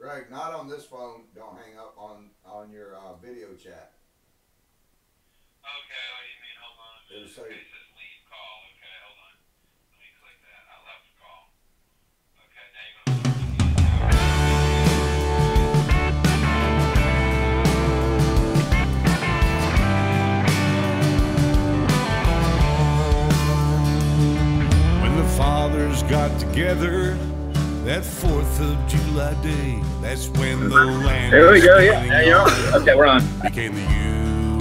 Greg, not on this phone. Don't hang up on your video chat. Okay, what do you mean? Hold on a It'll minute. say Okay, it says leave call. Okay, hold on. Let me click that. I left call. Okay, now you're going to when the fathers got together that 4th of July day, that's when the land There we go, yeah, there you are. Okay, we're on. became the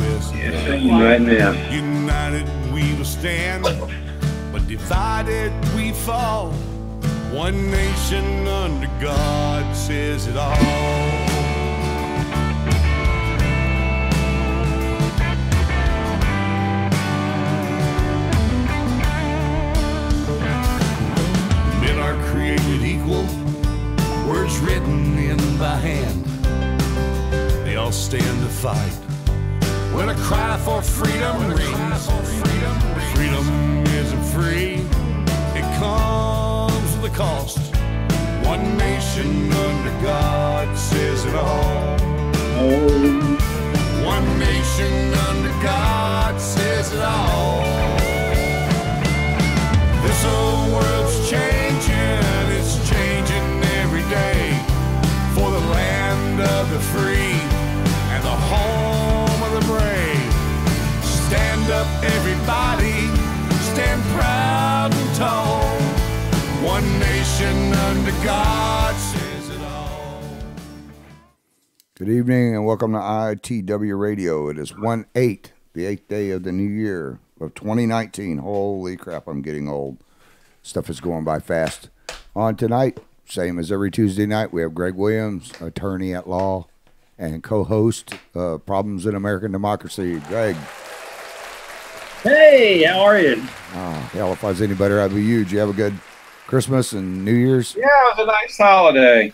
USA. Right now. United we will stand, but divided we fall. One nation under God says it all. Men are created equal, words written in by hand. They all stand to fight when a cry for freedom rings. Freedom isn't free, it comes with a cost. One nation under God says it all. One nation under God says it all. This whole world's changing, it's changing every day. For the land of the free and the home of the brave. Stand up everybody, stand proud and tall. One nation under God says it all. good evening and welcome to IITW Radio. It is 1/8, the 8th day of the new year of 2019. Holy crap, I'm getting old. Stuff is going by fast. On tonight, same as every Tuesday night, we have Greg Williams, attorney at law and co-host Problems in American Democracy. Greg. Hey, how are you? Hell, if I was any better, I'd be you. Did you have a good Christmas and New Year's? Yeah, it was a nice holiday.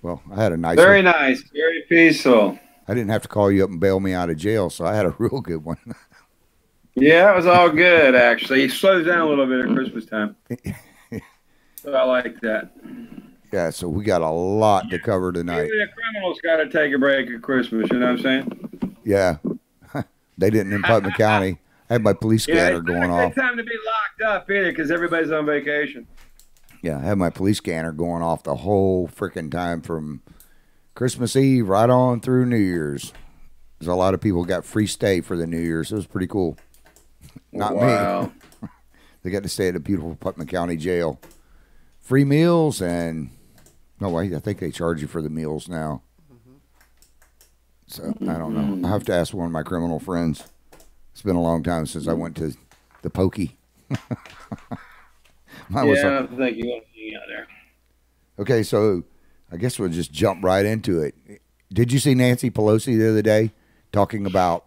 Well, I had a nice Very one. nice, very peaceful. I didn't have to call you up and bail me out of jail, so I had a real good one. Yeah, it was all good, actually. It slows down a little bit at Christmas time. So I like that. Yeah, so we got a lot to cover tonight. Even the criminals got to take a break at Christmas, you know what I'm saying? Yeah, they didn't in Putnam County. I had my police scanner it's going not a off. good time to be locked up either because everybody's on vacation. Yeah, I had my police scanner going off the whole freaking time from Christmas Eve right on through New Year's. There's a lot of people got free stay for the New Year's. It was pretty cool. Not Wow. me. They got to stay at a beautiful Putnam County jail. Free meals and no, wait, I think they charge you for the meals now. So I don't know. I have to ask one of my criminal friends. It's been a long time since I went to the pokey. Yeah, I don't think you want to be out there. Okay, so I guess we'll just jump right into it. Did you see Nancy Pelosi the other day talking about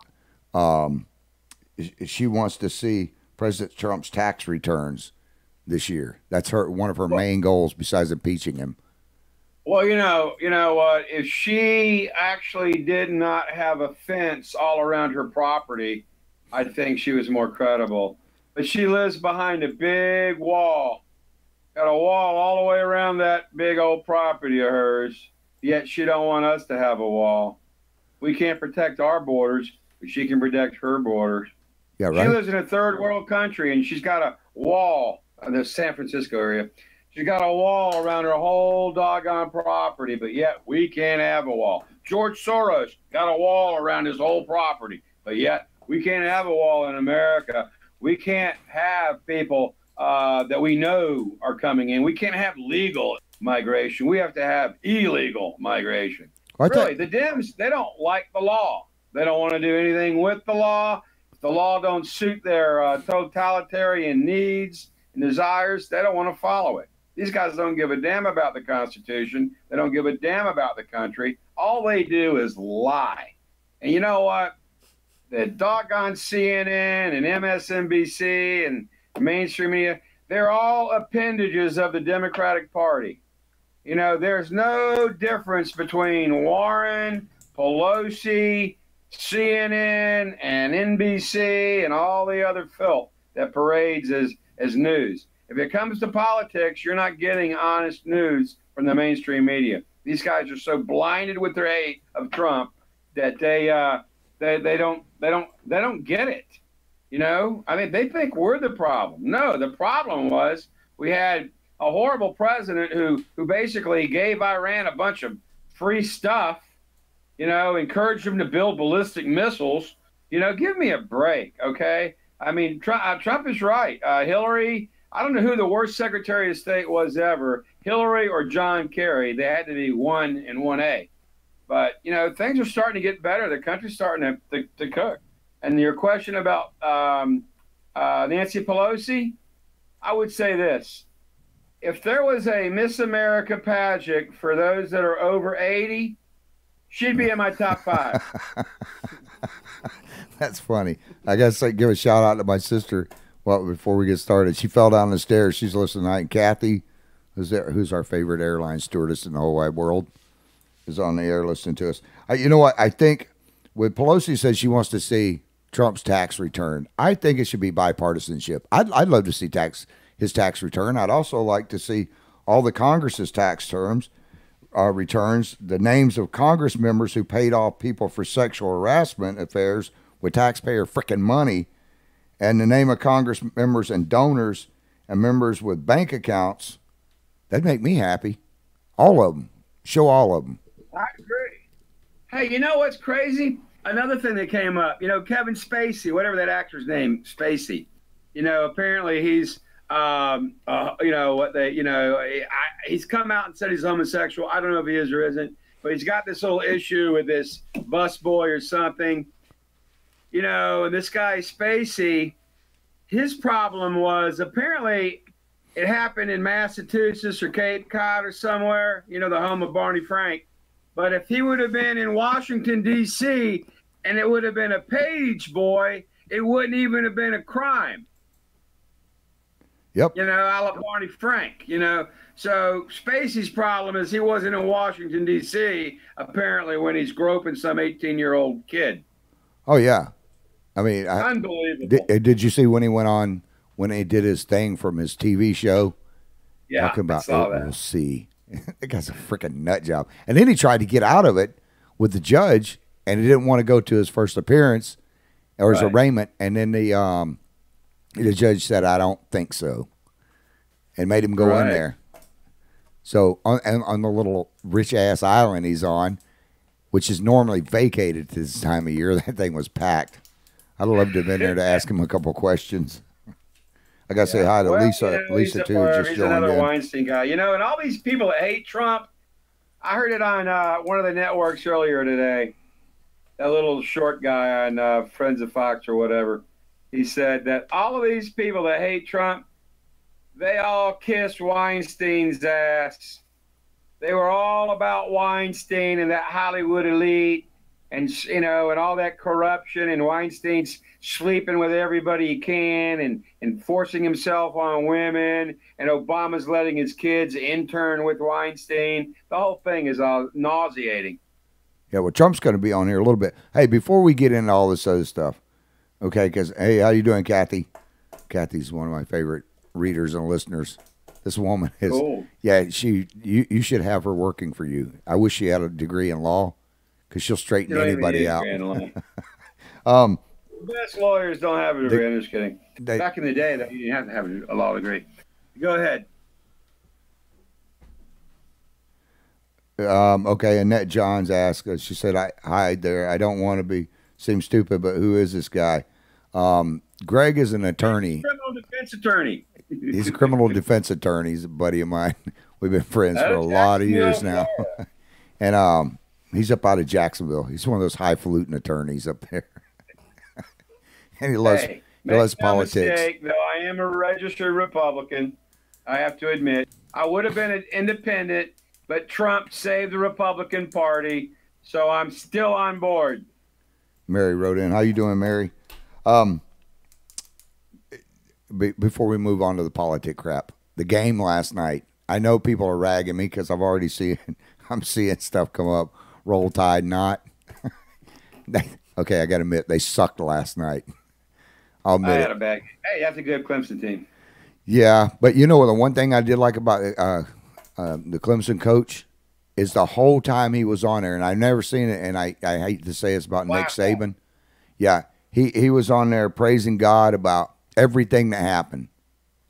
she wants to see President Trump's tax returns this year? That's one of her main goals besides impeaching him. Well, you know what? If she actually did not have a fence all around her property, I think she was more credible. But she lives behind a big wall. Got a wall all the way around that big old property of hers. Yet she don't want us to have a wall. We can't protect our borders, but she can protect her borders. Yeah, right. She lives in a third world country, and she's got a wall in the San Francisco area. She's got a wall around her whole doggone property, but yet we can't have a wall. George Soros got a wall around his whole property, but yet we can't have a wall in America. We can't have people that we know are coming in. We can't have legal migration. We have to have illegal migration. Really, the Dems, they don't like the law. They don't want to do anything with the law. If the law don't suit their totalitarian needs and desires, they don't want to follow it. These guys don't give a damn about the Constitution. They don't give a damn about the country. All they do is lie. And you know what? The doggone CNN and MSNBC and mainstream media, they're all appendages of the Democratic Party. You know, there's no difference between Warren, Pelosi, CNN, and NBC, and all the other filth that parades as news. If it comes to politics, you're not getting honest news from the mainstream media. These guys are so blinded with their hate of Trump that they don't get it. You know, I mean, they think we're the problem. No, the problem was we had a horrible president who basically gave Iran a bunch of free stuff, you know, encouraged them to build ballistic missiles. You know, give me a break, okay? I mean, Trump is right. Hillary, I don't know who the worst Secretary of State was ever, Hillary or John Kerry. They had to be 1 and 1A. But, you know, things are starting to get better. The country's starting to cook. And your question about Nancy Pelosi, I would say this. If there was a Miss America pageant for those that are over 80, she'd be in my top 5. That's funny. I guess I give a shout out to my sister. Well, before we get started, she fell down the stairs. She's listening tonight. Kathy, who's our favorite airline stewardess in the whole wide world, is on the air listening to us. You know what? I think when Pelosi says she wants to see Trump's tax return, I think it should be bipartisanship. I'd love to see his tax return. I'd also like to see all the Congress's tax returns, the names of Congress members who paid off people for sexual harassment affairs with taxpayer frickin' money, and the name of Congress members and donors and members with bank accounts. That'd make me happy. All of them. Show all of them. I agree. Hey, you know what's crazy? Another thing that came up, you know, Kevin Spacey, whatever that actor's name, Spacey, you know, apparently he's, you know, what they, you know, he's come out and said he's homosexual. I don't know if he is or isn't, but he's got this little issue with this busboy or something, you know, and this guy Spacey, his problem was apparently it happened in Massachusetts or Cape Cod or somewhere, you know, the home of Barney Frank. But if he would have been in Washington, D.C., and it would have been a page boy, it wouldn't even have been a crime. Yep. You know, a la Barney Frank, you know. So Spacey's problem is he wasn't in Washington, D.C., apparently, when he's groping some 18-year-old kid. Oh, yeah. I mean, unbelievable. Did you see when he did his thing from his TV show? Yeah, talking about I saw that. We'll see. That guy's a freaking nut job. And then he tried to get out of it with the judge, and he didn't want to go to his first appearance or his arraignment. And then the judge said, "I don't think so," and made him go in there. So on the little rich ass island he's on, which is normally vacated this time of year, that thing was packed. I'd love to have been there to ask him a couple questions. I got to say hi to Lisa. You know, Lisa, too, just he's joined another in. Weinstein guy. You know, and all these people that hate Trump, I heard it on one of the networks earlier today. That little short guy on Friends of Fox or whatever. He said that all of these people that hate Trump, they all kissed Weinstein's ass. They were all about Weinstein and that Hollywood elite and, you know, and all that corruption, and Weinstein's sleeping with everybody he can and forcing himself on women, and Obama's letting his kids intern with Weinstein. The whole thing is nauseating. Yeah, well, Trump's going to be on here a little bit. Hey, before we get into all this other stuff, okay, because, hey, how you doing, Kathy? Kathy's one of my favorite readers and listeners. This woman is, cool. Yeah, you should have her working for you. I wish she had a degree in law, because she'll straighten anybody out. The best lawyers don't have a degree. I'm just kidding. Back in the day, you didn't have to have a law degree. Go ahead. Okay, Annette Johns asked us. She said, "Hi there. I don't want to seem stupid, but who is this guy?" Greg is an attorney. Criminal defense attorney. He's a criminal defense attorney. He's a buddy of mine. We've been friends for a lot of years now. And he's up out of Jacksonville. He's one of those highfalutin attorneys up there. And he loves politics. Mistake, though I am a registered Republican, I have to admit. I would have been an independent, but Trump saved the Republican Party, so I'm still on board. Mary wrote in. How you doing, Mary? Before we move on to the politic crap, the game last night, I know people are ragging me because I'm seeing stuff come up. Roll Tide, not. Okay, I got to admit, they sucked last night. I'll admit had a bag. Hey, that's a good Clemson team. Yeah, but you know, the one thing I did like about the Clemson coach, is the whole time he was on there, and I've never seen it, and I hate to say it's about Nick Saban. Yeah, he was on there praising God about everything that happened.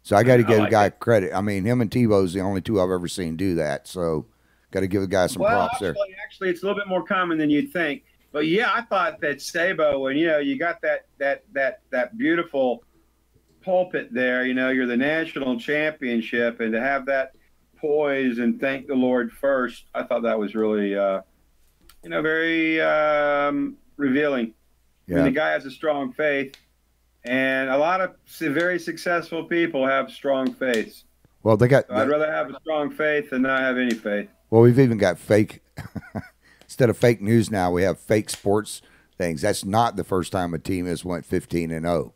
So I got to give the guy credit. I mean, him and Tebow's the only two I've ever seen do that. So got to give the guy some props there. Actually, it's a little bit more common than you'd think. But yeah, I thought that Sabo, and you got that beautiful pulpit there. You're the national championship, and to have that poise and thank the Lord first, I thought that was really, very revealing. Yeah. I mean, the guy has a strong faith. And a lot of very successful people have strong faith. Well, they got. So I'd rather have a strong faith than not have any faith. Well, we've even got fake. Instead of fake news now, we have fake sports things. That's not the first time a team has went 15-0.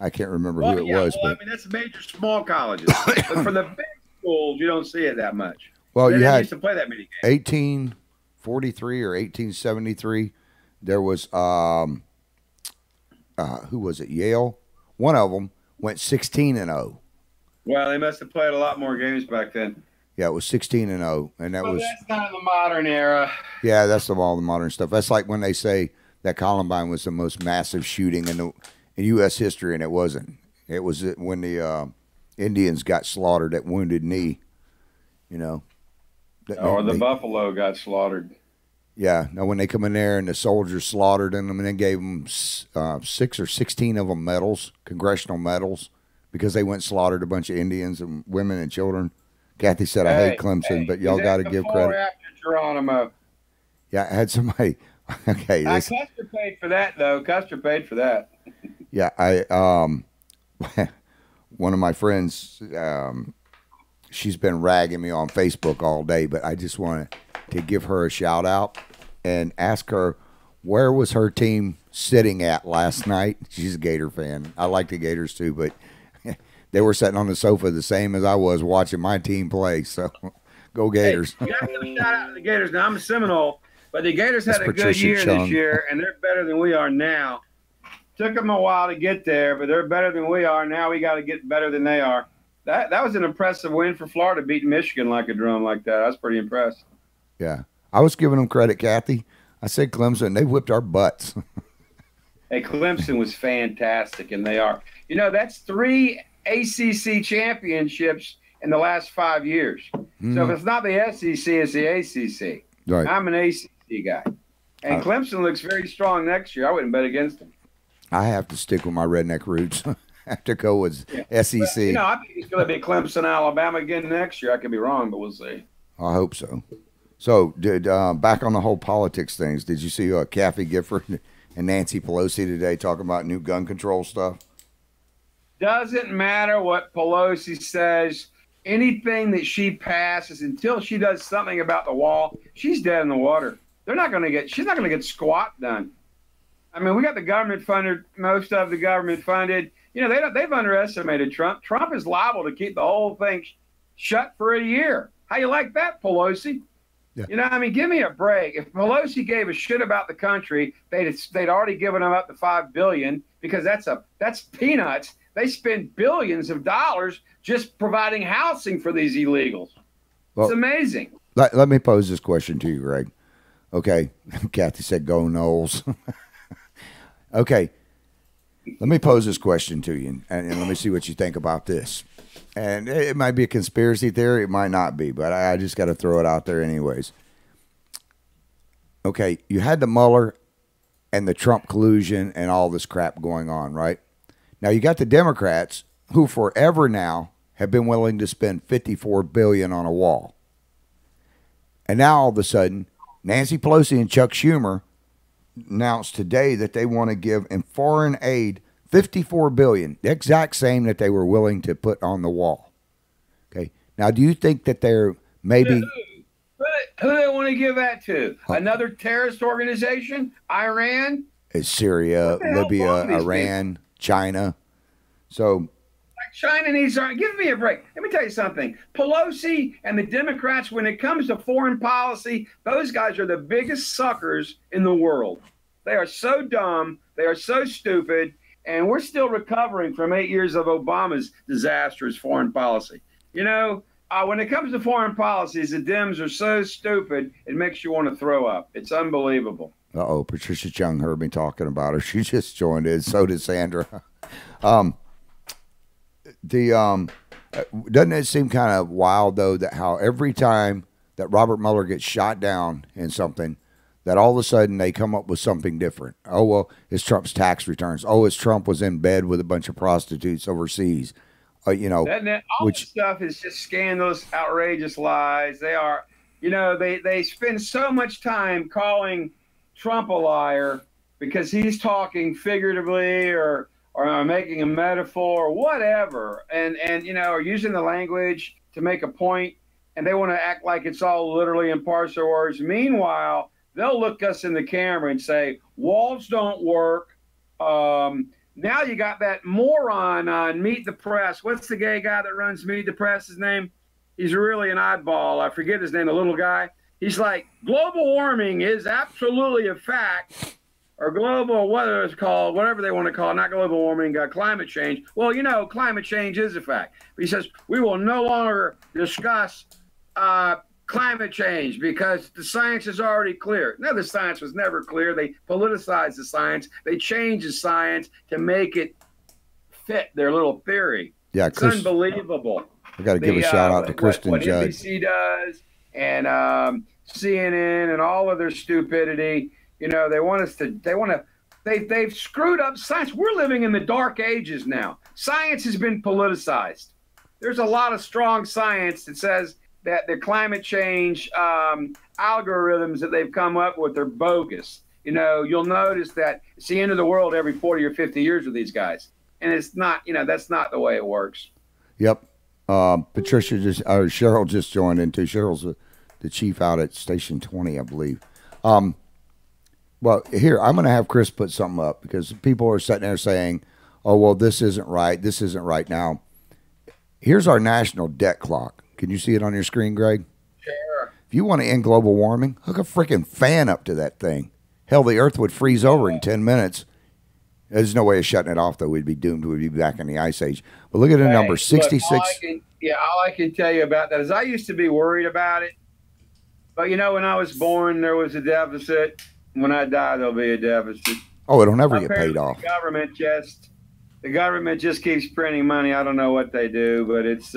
I can't remember who it was. Well, but I mean, that's major small colleges. But for the big schools, you don't see it that much. Well, they you had used to play that many games. 1843 or 1873. There was who was it? Yale. One of them went 16-0. Well, they must have played a lot more games back then. Yeah, it was 16-0, and that was. That's not in the modern era. Yeah, that's all the modern stuff. That's like when they say that Columbine was the most massive shooting in U.S. history, and it wasn't. It was when the Indians got slaughtered at Wounded Knee. Or the buffalo got slaughtered. Yeah, now when they come in there and the soldiers slaughtered them and then gave them 6 or 16 of them medals, congressional medals, because they went and slaughtered a bunch of Indians and women and children. Kathy said, I hate Clemson, but y'all got to give credit. After Geronimo. Yeah, I had somebody. Okay. Custer paid for that, though. Custer paid for that. Yeah, one of my friends, she's been ragging me on Facebook all day, but I just want to give her a shout out and ask her where was her team sitting at last night. She's a Gator fan. I like the Gators too, but they were sitting on the sofa the same as I was watching my team play. So go Gators. Hey, you got to give a shout out to the Gators. Now I'm a Seminole, but the Gators had a good year this year, and they're better than we are now. Took them a while to get there, but they're better than we are. Now we got to get better than they are. That was an impressive win for Florida, beating Michigan like a drum like that. I was pretty impressed. Yeah. I was giving them credit, Kathy. I said Clemson, they whipped our butts. Hey, Clemson was fantastic, and they are. That's 3 ACC championships in the last 5 years. So if it's not the SEC, it's the ACC. Right. I'm an ACC guy. And Clemson looks very strong next year. I wouldn't bet against them. I have to stick with my redneck roots. I have to go with SEC. But, I think it's going to be Clemson, Alabama again next year. I could be wrong, but we'll see. I hope so. So, back on the whole politics things, did you see Kathy Gifford and Nancy Pelosi today talking about new gun control stuff? Doesn't matter what Pelosi says. Anything that she passes, until she does something about the wall, she's dead in the water. She's not going to get squat done. I mean, we got the government funded, most of the government funded. They've underestimated Trump. Trump is liable to keep the whole thing shut for a year. How you like that, Pelosi? Yeah. Give me a break. If Pelosi gave a shit about the country, they'd already given him up to $5 billion, because that's peanuts. They spend billions of dollars just providing housing for these illegals. Well, it's amazing. Let me pose this question to you, Greg. Okay. Kathy said, go Knowles. Okay. Let me pose this question to you, and let me see what you think about this. And it might be a conspiracy theory. It might not be, but I just got to throw it out there anyways. Okay. You had the Mueller and the Trump collusion and all this crap going on, right? Now you got the Democrats who forever now have been willing to spend $54 billion on a wall. And now all of a sudden, Nancy Pelosi and Chuck Schumer announced today that they want to give in foreign aid $54 billion, the exact same that they were willing to put on the wall. Okay. Now, do you think that they're maybe... Who do they want to give that to? Another terrorist organization? Iran? It's Syria, Libya, Iran, China. So... China needs our... Give me a break. Let me tell you something. Pelosi and the Democrats, when it comes to foreign policy, those guys are the biggest suckers in the world. They are so dumb. They are so stupid. And we're still recovering from 8 years of Obama's disastrous foreign policy. when it comes to foreign policies, the Dems are so stupid, it makes you want to throw up. It's unbelievable. Uh-oh, Patricia Chung heard me talking about her. She just joined in. So did Sandra. Doesn't it seem kind of wild, though, that how every time that Robert Mueller gets shot down in something, that all of a sudden they come up with something different? Oh, well, it's Trump's tax returns. Oh, it's Trump was in bed with a bunch of prostitutes overseas. You know, all this stuff is just scandalous, outrageous lies. They are, they spend so much time calling Trump a liar because he's talking figuratively or making a metaphor or whatever, and or using the language to make a point, and they want to act like it's all literally in parts or words. Meanwhile, they'll look us in the camera and say walls don't work. Now you got that moron on Meet the Press. What's the gay guy that runs Meet the Press? His name? He's really an oddball. I forget his name, the little guy. He's like, global warming is absolutely a fact, or global, whatever it's called, whatever they want to call it, not global warming, climate change. Well, climate change is a fact. But he says, we will no longer discuss climate change because the science is already clear. No, the science was never clear. They politicized the science. They changed the science to make it fit their little theory. Yeah, it's unbelievable. I got to give a shout out to Kristen Judd. What NBC does and CNN and all of their stupidity. They've screwed up science. We're living in the dark ages now. Science has been politicized. There's a lot of strong science that says that the climate change algorithms that they've come up with are bogus. You'll notice that it's the end of the world every 40 or 50 years with these guys. And it's not, that's not the way it works. Yep. Cheryl just joined in too. Cheryl's the chief out at Station 20, I believe. Well, here, I'm going to have Chris put something up because people are sitting there saying, oh, well, this isn't right. This isn't right. Now, here's our national debt clock. Can you see it on your screen, Greg? Sure. If you want to end global warming, hook a freaking fan up to that thing. Hell, the earth would freeze over in 10 minutes. There's no way of shutting it off, though. We'd be doomed. We'd be back in the ice age. But look at the number, 66. All I can tell you about that is I used to be worried about it. But, when I was born, there was a deficit. When I die, there'll be a deficit. Oh, it'll never get paid off. The government just keeps printing money. I don't know what they do, but it's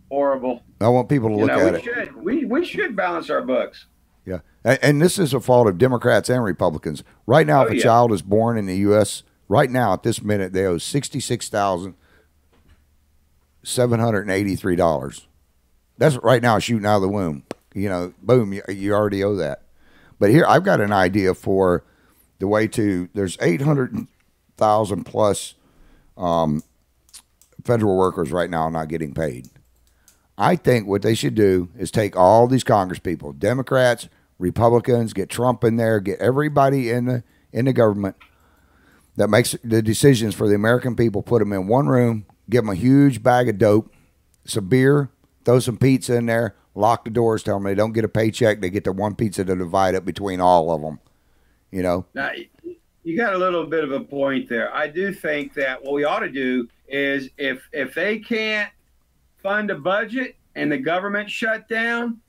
horrible. I want people to look at it. We should balance our books. Yeah, and this is a fault of Democrats and Republicans. Right now, if a child is born in the U.S., right now at this minute, they owe $66,783. That's right now shooting out of the womb. Boom, you already owe that. But here, I've got an idea for the way to. There's 800,000 plus federal workers right now not getting paid. I think what they should do is take all these Congress people, Democrats, Republicans, get Trump in there, get everybody in the government that makes the decisions for the American people, put them in one room, give them a huge bag of dope, some beer, throw some pizza in there, lock the doors, tell them they don't get a paycheck, they get the one pizza to divide up between all of them, Now, you got a little bit of a point there. I do think that what we ought to do is if they can't fund a budget and the government shut down,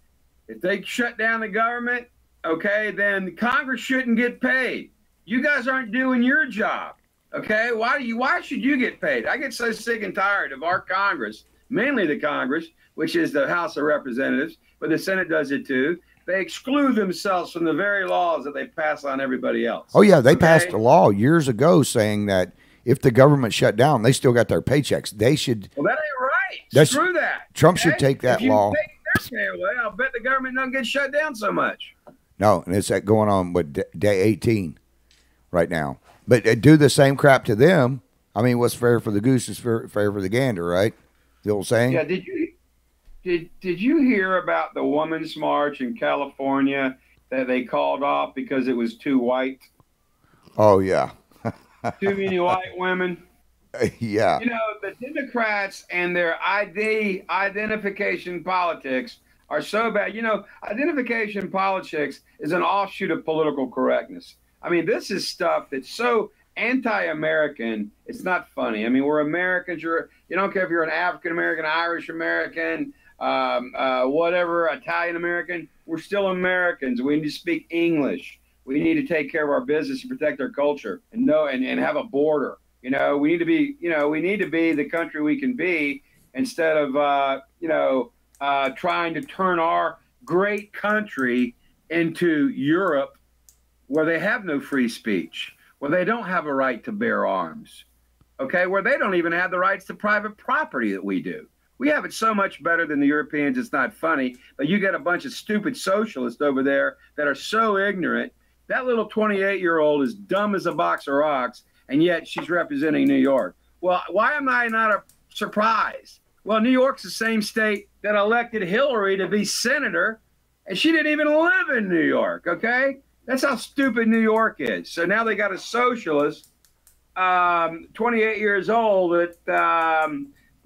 if they shut down the government, okay, then Congress shouldn't get paid. You guys aren't doing your job, okay? Why should you get paid? I get so sick and tired of our Congress, mainly the Congress, which is the House of Representatives, but the Senate does it too. They exclude themselves from the very laws that they pass on everybody else. Oh, yeah, they passed a law years ago saying that if the government shut down, they still got their paychecks. They should. Well, that ain't right. Screw that. Trump should take that law. If you take their pay away, I'll bet the government don't get shut down so much. No, and it's that going on with day 18 right now. But do the same crap to them. I mean, what's fair for the goose is fair for the gander, right? The old saying. Yeah. Did you hear about the Women's March in California that they called off because it was too white? Oh yeah. Too many white women. Yeah. The Democrats and their identification politics are so bad. Identification politics is an offshoot of political correctness. I mean, this is stuff that's so anti-American. It's not funny. I mean, we're Americans. You don't care if you're an African American, Irish American, whatever, Italian American. We're still Americans. We need to speak English. We need to take care of our business and protect our culture and know and have a border. We need to be, we need to be the country we can be instead of, trying to turn our great country into Europe where they have no free speech, where they don't have a right to bear arms, okay, where they don't even have the rights to private property that we do. We have it so much better than the Europeans, it's not funny, but you get a bunch of stupid socialists over there that are so ignorant. That little 28-year-old is dumb as a box of rocks, and yet she's representing New York. Well, why am I not surprised? Well, New York's the same state that elected Hillary to be senator, and she didn't even live in New York, okay? That's how stupid New York is. So now they got a socialist, 28 years old, that,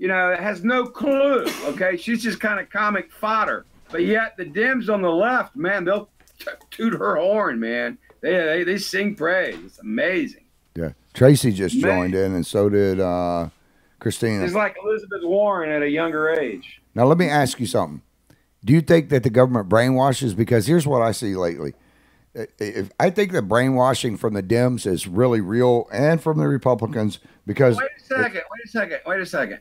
has no clue, okay? She's just kind of comic fodder. But yet the Dems on the left, man, they'll toot her horn, man. They sing praise. It's amazing. Yeah. Tracy just joined in, and so did Christina. It's like Elizabeth Warren at a younger age. Now, let me ask you something. Do you think that the government brainwashes? Because here's what I see lately. I think the brainwashing from the Dems is really real, and from the Republicans, because... Wait a second.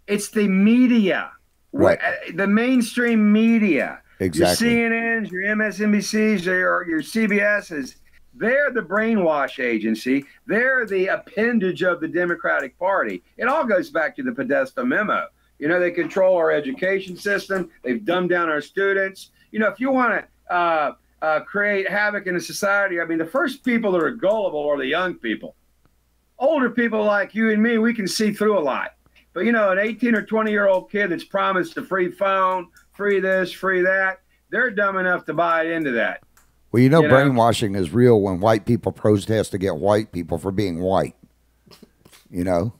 It's the media. Right. The mainstream media. Exactly. Your CNNs, your MSNBCs, your CBSs, they're the brainwash agency. They're the appendage of the Democratic Party. It all goes back to the Podesta memo. They control our education system. They've dumbed down our students. If you want to create havoc in a society, I mean, the first people that are gullible are the young people. Older people like you and me, we can see through a lot. But, an 18 or 20-year-old kid that's promised a free phone, free this, free that, they're dumb enough to buy into that. Well, brainwashing is real when white people protest against white people for being white. Well,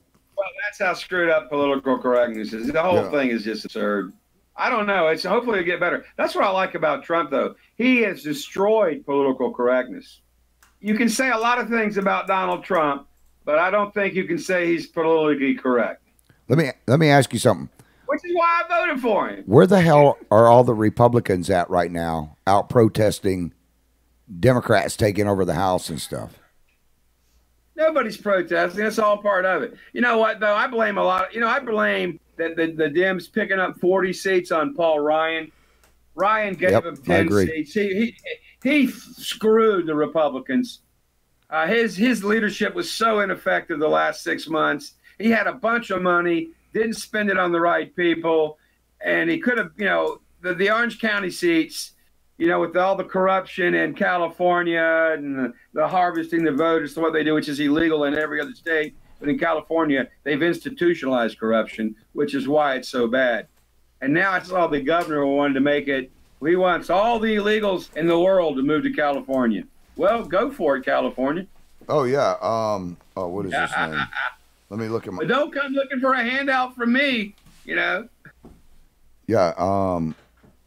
that's how screwed up political correctness is. The whole thing is just absurd. I don't know. It's hopefully it'll get better. That's what I like about Trump, though. He has destroyed political correctness. You can say a lot of things about Donald Trump, but I don't think you can say he's politically correct. Let me ask you something. Which is why I voted for him. Where the hell are all the Republicans at right now, out protesting Democrats taking over the House and stuff? Nobody's protesting. It's all part of it. You know what, though? I blame a lot. I blame that the Dems picking up 40 seats on Paul Ryan. Ryan gave him 10 seats. He screwed the Republicans. His leadership was so ineffective the last 6 months. He had a bunch of money, didn't spend it on the right people, and he could have, the Orange County seats, with all the corruption in California and the harvesting the voters to what they do, which is illegal in every other state. But in California, they've institutionalized corruption, which is why it's so bad. And now it's all the governor who wanted to make it. He wants all the illegals in the world to move to California. Well, go for it, California. Oh, yeah. What is his name? Let me look at my... But don't come looking for a handout from me, Yeah.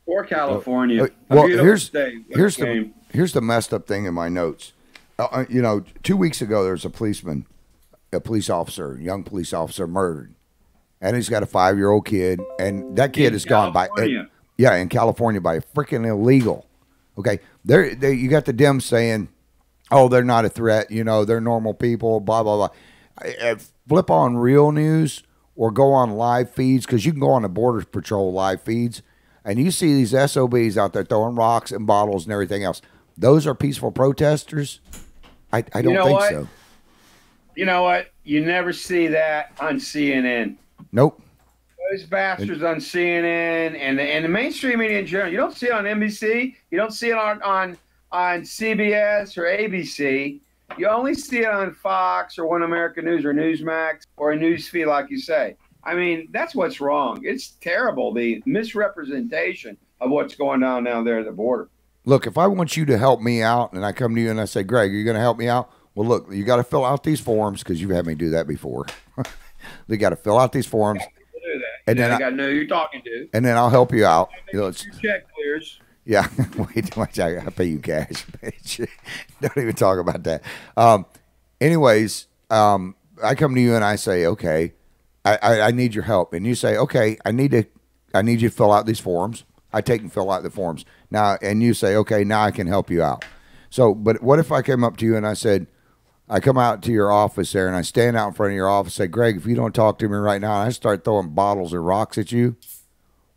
Or California. Well, here's the messed up thing in my notes. 2 weeks ago, there was a young police officer murdered. And he's got a 5-year-old kid. And that kid is gone by... in California by a freaking illegal. Okay. You got the Dems saying, oh, they're not a threat. They're normal people, blah, blah, blah. Flip on Real News or go on live feeds, because you can go on the Border Patrol live feeds, and you see these SOBs out there throwing rocks and bottles and everything else. Those are peaceful protesters? I don't think so. You know what? You never see that on CNN. Nope. Those bastards on CNN and the mainstream media in general. You don't see it on NBC. You don't see it on CBS or ABC. You only see it on Fox or One American News or Newsmax or a news feed, like you say. I mean, that's what's wrong. It's terrible, the misrepresentation of what's going on down there at the border. Look, if I want you to help me out and I come to you and I say, Greg, are you going to help me out? Well, look, you got to fill out these forms, because you've had me do that before. They got to fill out these forms. Do that. And then I got to know who you're talking to. And then I'll help you out. Your check clears. Yeah, wait, I pay you cash. Don't even talk about that. Anyways, I come to you and I say, okay, I need your help. And you say, okay, I need I need you to fill out these forms. I take and fill out the forms. Now, and you say, okay, now I can help you out. So, but what if I came up to you and I said, I come out to your office there and I stand out in front of your office and say, Greg, if you don't talk to me right now, and I start throwing bottles or rocks at you,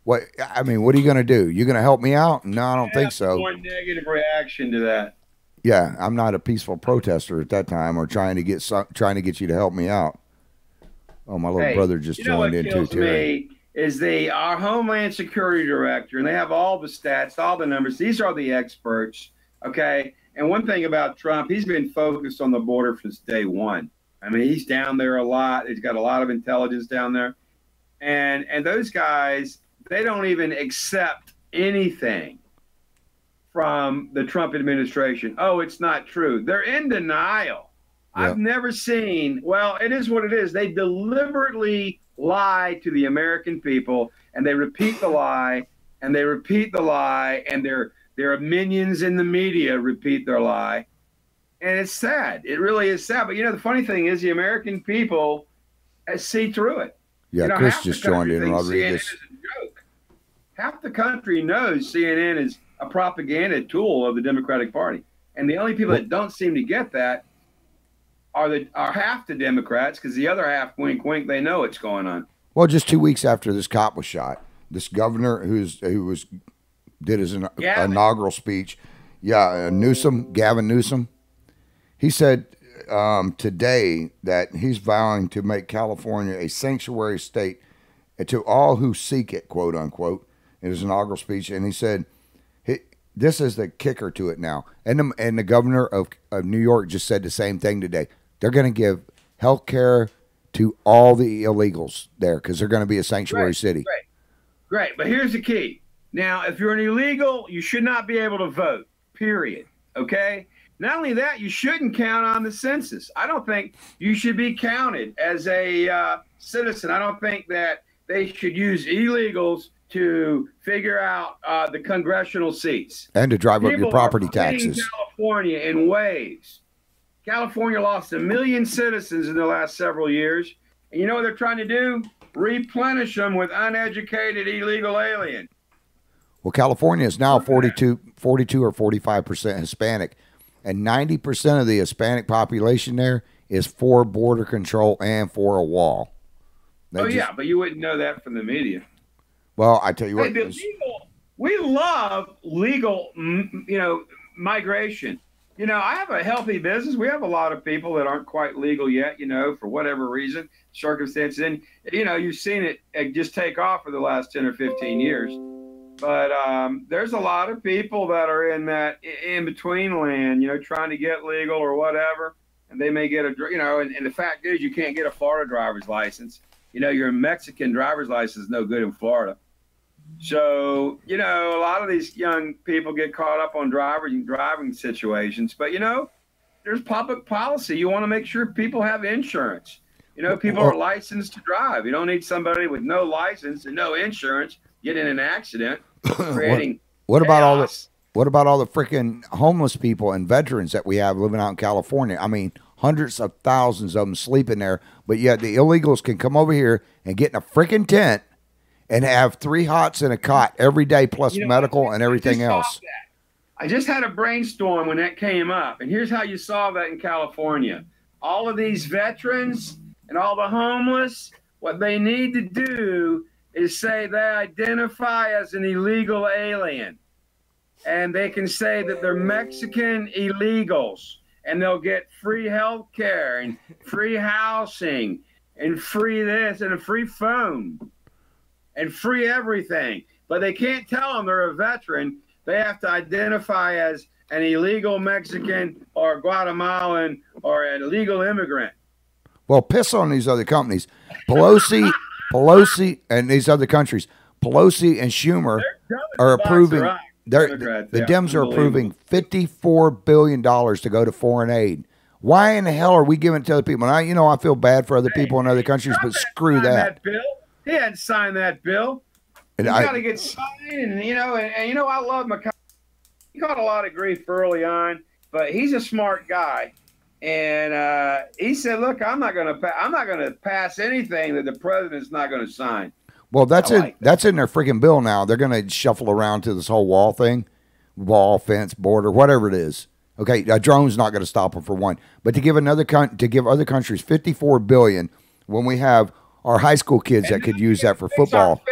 what are you going to do? You going to help me out? No, I don't think so. One negative reaction to that. Yeah, I'm not a peaceful protester at that time or trying to get you to help me out. Oh, my little brother just joined in too. Me is our Homeland Security Director, and they have all the stats, all the numbers. These are the experts, okay? And one thing about Trump, he's been focused on the border since day one. I mean, he's down there a lot. He's got a lot of intelligence down there. And those guys, they don't even accept anything from the Trump administration. Oh, it's not true. They're in denial. Yeah. I've never seen, well, it is what it is. They deliberately lie to the American people, and they repeat the lie, and they repeat the lie, and their minions in the media repeat their lie. And it's sad. It really is sad. But, the funny thing is the American people see through it. Yeah, Chris just joined in, Rodriguez. CNN is a joke. Half the country knows CNN is a propaganda tool of the Democratic Party. And the only people that don't seem to get that are half the Democrats, because the other half, wink, wink, they know what's going on. Well, just 2 weeks after this cop was shot, this governor did his inaugural speech, Gavin Newsom, he said today that he's vowing to make California a sanctuary state to all who seek it, quote unquote, in his inaugural speech. And he said, this is the kicker to it now. And the governor of New York just said the same thing today. They're going to give health care to all the illegals there because they're going to be a sanctuary city. Great. But here's the key. Now, if you're an illegal, you should not be able to vote, period. Okay? Not only that, you shouldn't count on the census. I don't think you should be counted as a citizen. I don't think that they should use illegals to figure out the congressional seats. And to drive up your property taxes. California in waves. California lost 1 million citizens in the last several years. And you know what they're trying to do? Replenish them with uneducated illegal aliens. Well, California is now 42 or 45% Hispanic. And 90% of the Hispanic population there is for border control and for a wall. But you wouldn't know that from the media. Well, I tell you what. We love legal, migration. I have a healthy business. We have a lot of people that aren't quite legal yet, for whatever reason, circumstances. And, you've seen it just take off for the last 10 or 15 years. But there's a lot of people that are in that in-between land, trying to get legal or whatever. And they may get and the fact is you can't get a Florida driver's license. Your Mexican driver's license is no good in Florida. So, a lot of these young people get caught up on driving situations. But, there's public policy. You want to make sure people have insurance. People are licensed to drive. You don't need somebody with no license and no insurance get in an accident, creating what about all the freaking homeless people and veterans that we have living out in California? I mean, hundreds of thousands of them sleeping there, but yet the illegals can come over here and get in a freaking tent and have 3 hots and a cot every day, plus medical and everything else. I just had a brainstorm when that came up, and here's how you solve that in California. All of these veterans and all the homeless, what they need to do is say they identify as an illegal alien. And they can say that they're Mexican illegals, and they'll get free health care and free housing and free this and a free phone and free everything. But they can't tell them they're a veteran. They have to identify as an illegal Mexican or Guatemalan or an illegal immigrant. Well, piss on these other companies. Pelosi and these other countries. Pelosi and Schumer are approving. The Dems are approving $54 billion to go to foreign aid. Why in the hell are we giving it to other people? And I feel bad for other people in other countries, but screw that. He hadn't signed that bill. He's got to get signed, and I love McConnell. He got a lot of grief early on, but he's a smart guy, and he said, "Look, I'm not going to pass anything that the president's not going to sign." Well, that's I in like that. that's in their freaking bill now. They're going to shuffle around to this whole wall thing, wall, fence, border, whatever it is. Okay, a drone's not going to stop them for one, but to give to give other countries $54 billion when we have our high school kids that could use that for Fix our football fence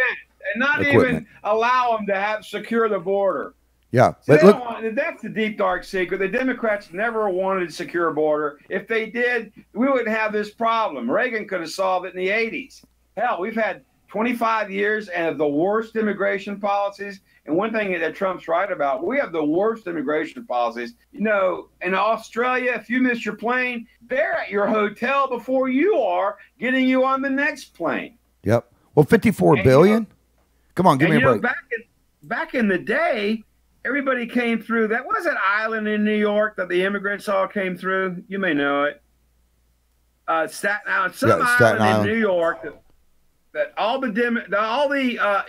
and not equipment. even allow them to have secure the border. Yeah, See, but they look, don't want, that's the deep dark secret. The Democrats never wanted a secure border. If they did, we wouldn't have this problem. Reagan could have solved it in the 80s. Hell, we've had 25 years and the worst immigration policies. And one thing that Trump's right about, we have the worst immigration policies. You know, in Australia, if you miss your plane, they're at your hotel before you are, getting you on the next plane. yep. Well, $54 billion. Come on, give me a break. Back in the day, everybody came through. That was an island in New York that the immigrants all came through. You may know it. Staten Island, Staten island Island. in New York that all the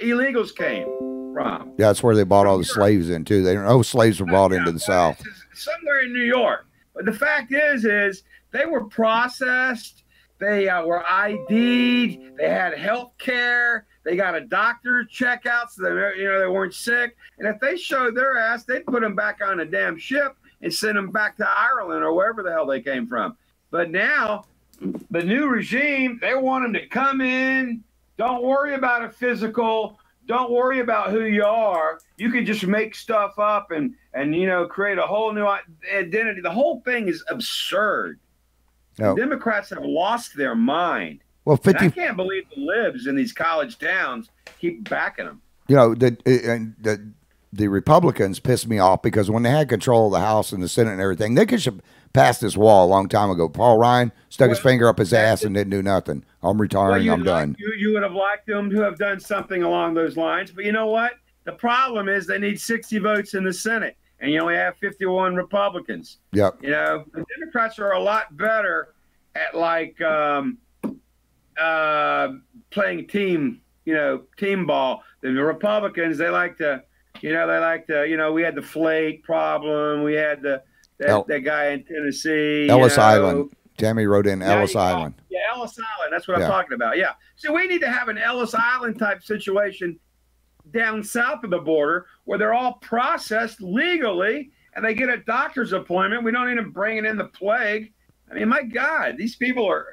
illegals came from. Yeah, that's where they bought all the slaves in too. They no slaves were brought into the South. Somewhere in New York. But the fact is they were processed. They were ID'd. They had health care. They got a doctor checkout so they weren't sick. And if they showed their ass, they'd put them back on a damn ship and send them back to Ireland or wherever the hell they came from. But now, the new regime, they want them to come in. Don't worry about a physical. Don't worry about who you are. You can just make stuff up and create a whole new identity. The whole thing is absurd. No. The Democrats have lost their mind. Well, And I can't believe the libs in these college towns keep backing them. You know, the Republicans pissed me off because when they had control of the House and the Senate and everything, they could have passed this wall a long time ago. Paul Ryan stuck his finger up his ass and didn't do nothing. I'm retiring. I'm done. You would have liked them to have done something along those lines. But you know what? The problem is they need 60 votes in the Senate, and you only have 51 Republicans. Yep. You know, the Democrats are a lot better at playing team ball than the Republicans. They like to, we had the flake problem. We had that guy in Tennessee. Ellis Island. Tammy wrote in Ellis Island. Yeah, Ellis Island. That's what I'm talking about. Yeah. So we need to have an Ellis Island type situation down south of the border where they're all processed legally and they get a doctor's appointment. We don't need them bringing in the plague. I mean, my God, these people are,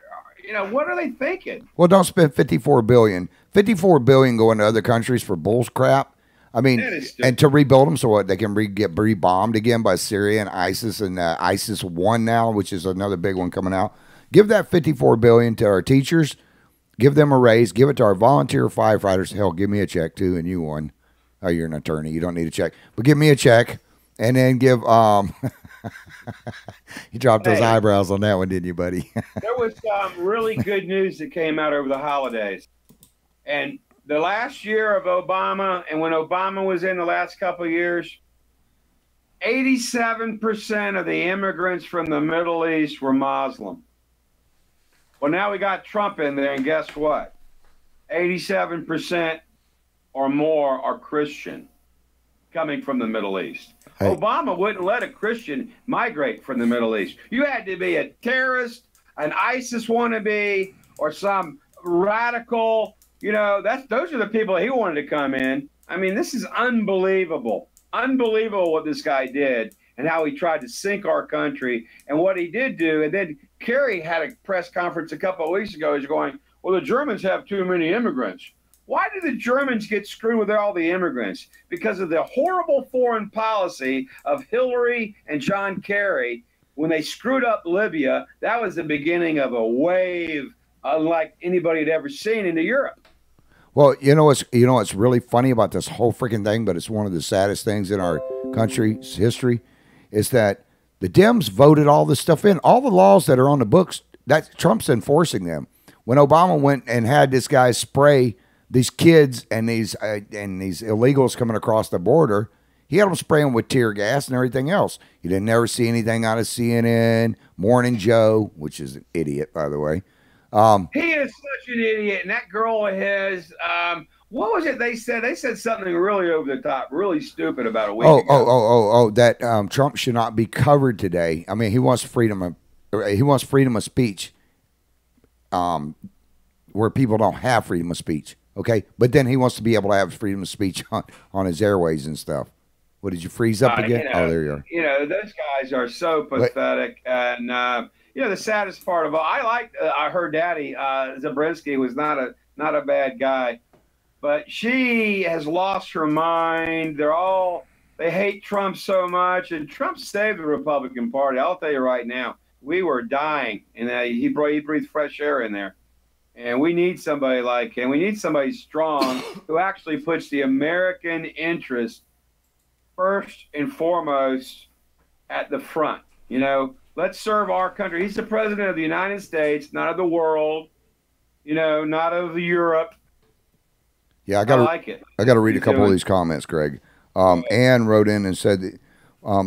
what are they thinking? Well, don't spend $54 billion. $54 billion going to other countries for bull's crap. I mean, and to rebuild them so what they can get rebombed again by Syria and ISIS and ISIS 1 now, which is another big one coming out. Give that $54 billion to our teachers. Give them a raise. Give it to our volunteer firefighters. Hell, give me a check too, and you one. Oh, you're an attorney. You don't need a check, but give me a check, and then give. You dropped those eyebrows on that one, didn't you, buddy? There was some really good news that came out over the holidays, and the last year of Obama, and when Obama was in the last couple of years, 87% of the immigrants from the Middle East were Muslim. Well, now we got Trump in there, and guess what? 87% or more are Christian coming from the Middle East. Hey. Obama wouldn't let a Christian migrate from the Middle East. You had to be a terrorist, an ISIS wannabe, or some radical. Those are the people he wanted to come in. I mean, this is unbelievable. Unbelievable what this guy did and how he tried to sink our country and what he did do. And then Kerry had a press conference a couple of weeks ago. He's going, well, the Germans have too many immigrants. Why did the Germans get screwed with all the immigrants? Because of the horrible foreign policy of Hillary and John Kerry. When they screwed up Libya, that was the beginning of a wave unlike anybody had ever seen into Europe. Well, what's really funny about this whole freaking thing, but it's one of the saddest things in our country's history, is that the Dems voted all this stuff in. All the laws that are on the books, that Trump's enforcing them. When Obama went and had this guy spray these kids and these illegals coming across the border, he had them spraying with tear gas and everything else. You didn't ever see anything out of CNN, Morning Joe, which is an idiot, by the way. He is such an idiot. And that girl of his, what was it they said? They said something really over the top, really stupid about a week ago. That Trump should not be covered today. I mean, he wants freedom of speech where people don't have freedom of speech. Okay, but then he wants to be able to have freedom of speech on his airways and stuff. What did you freeze up again? You know, Oh, there you are. You know, those guys are so pathetic. And you know, the saddest part of all, I heard Daddy Zabriskie was not a bad guy, but she has lost her mind. They hate Trump so much, and Trump saved the Republican Party. I'll tell you right now, we were dying, and he breathed fresh air in there. And we need somebody like him. We need somebody strong who actually puts the American interest first and foremost at the front. You know, let's serve our country. He's the president of the United States, not of the world, you know, not of Europe. Yeah, I like it. I got to read a couple of these comments, Greg. Ann wrote in and said that,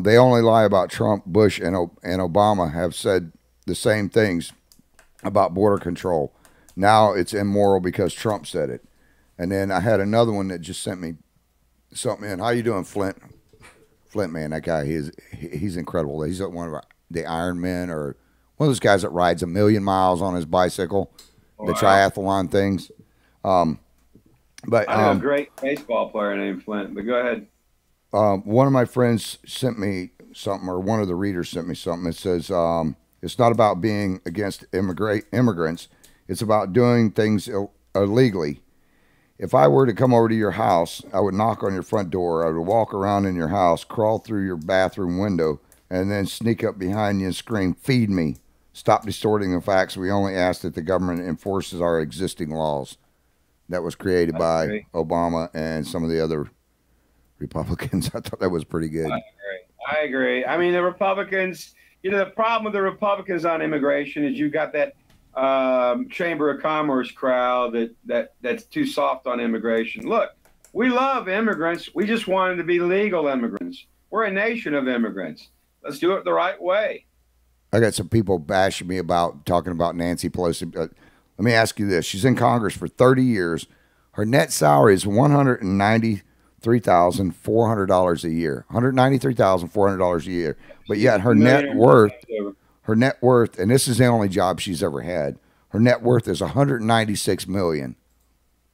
they only lie about Trump, Bush, and Obama have said the same things about border control. Now it's immoral because Trump said it. And then I had another one that just sent me something in. How you doing, Flint? Flint, man, that guy, he's incredible. He's one of the Iron Men, or one of those guys that rides 1 million miles on his bicycle, the triathlon things. But I know a great baseball player named Flint, but go ahead. One of my friends sent me something, or one of the readers sent me something. It says, it's not about being against immigrants. It's about doing things illegally. If I were to come over to your house, I would knock on your front door. I would walk around in your house, crawl through your bathroom window, and then sneak up behind you and scream, "Feed me. Stop distorting the facts. We only ask that the government enforces our existing laws." That was created by Obama and some of the other Republicans. I thought that was pretty good. I agree. I mean, the Republicans, you know, the problem with the Republicans on immigration is you got that Chamber of Commerce crowd that's too soft on immigration. Look, we love immigrants. We just want them to be legal immigrants. We're a nation of immigrants. Let's do it the right way. I got some people bashing me about talking about Nancy Pelosi. Let me ask you this. She's in Congress for 30 years. Her net salary is $193,400 a year. $193,400 a year. But yet her net worth, and this is the only job she's ever had, her net worth is $196 million.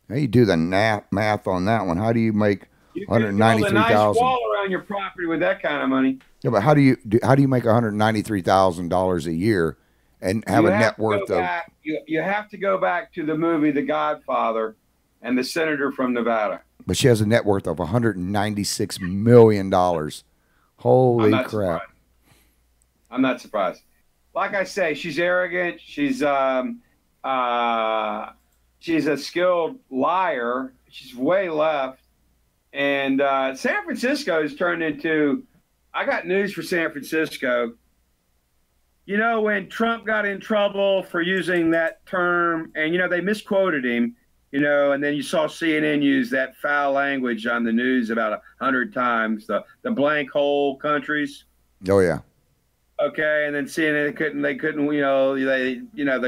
Now you do the math on that one. How do you make $193,000? A nice wall around your property with that kind of money. Yeah, but how do you make $193,000 a year and have a net worth of? You have to go back to the movie The Godfather and the senator from Nevada. But she has a net worth of $196 million. Holy crap! Surprised. I'm not surprised. Like I say, she's arrogant. She's a skilled liar. She's way left. And San Francisco has turned into, I got news for San Francisco. You know, when Trump got in trouble for using that term, and, you know, they misquoted him, you know, and then you saw CNN use that foul language on the news about 100 times, the blank hole countries. Oh, yeah. Okay, and then CNN they couldn't, they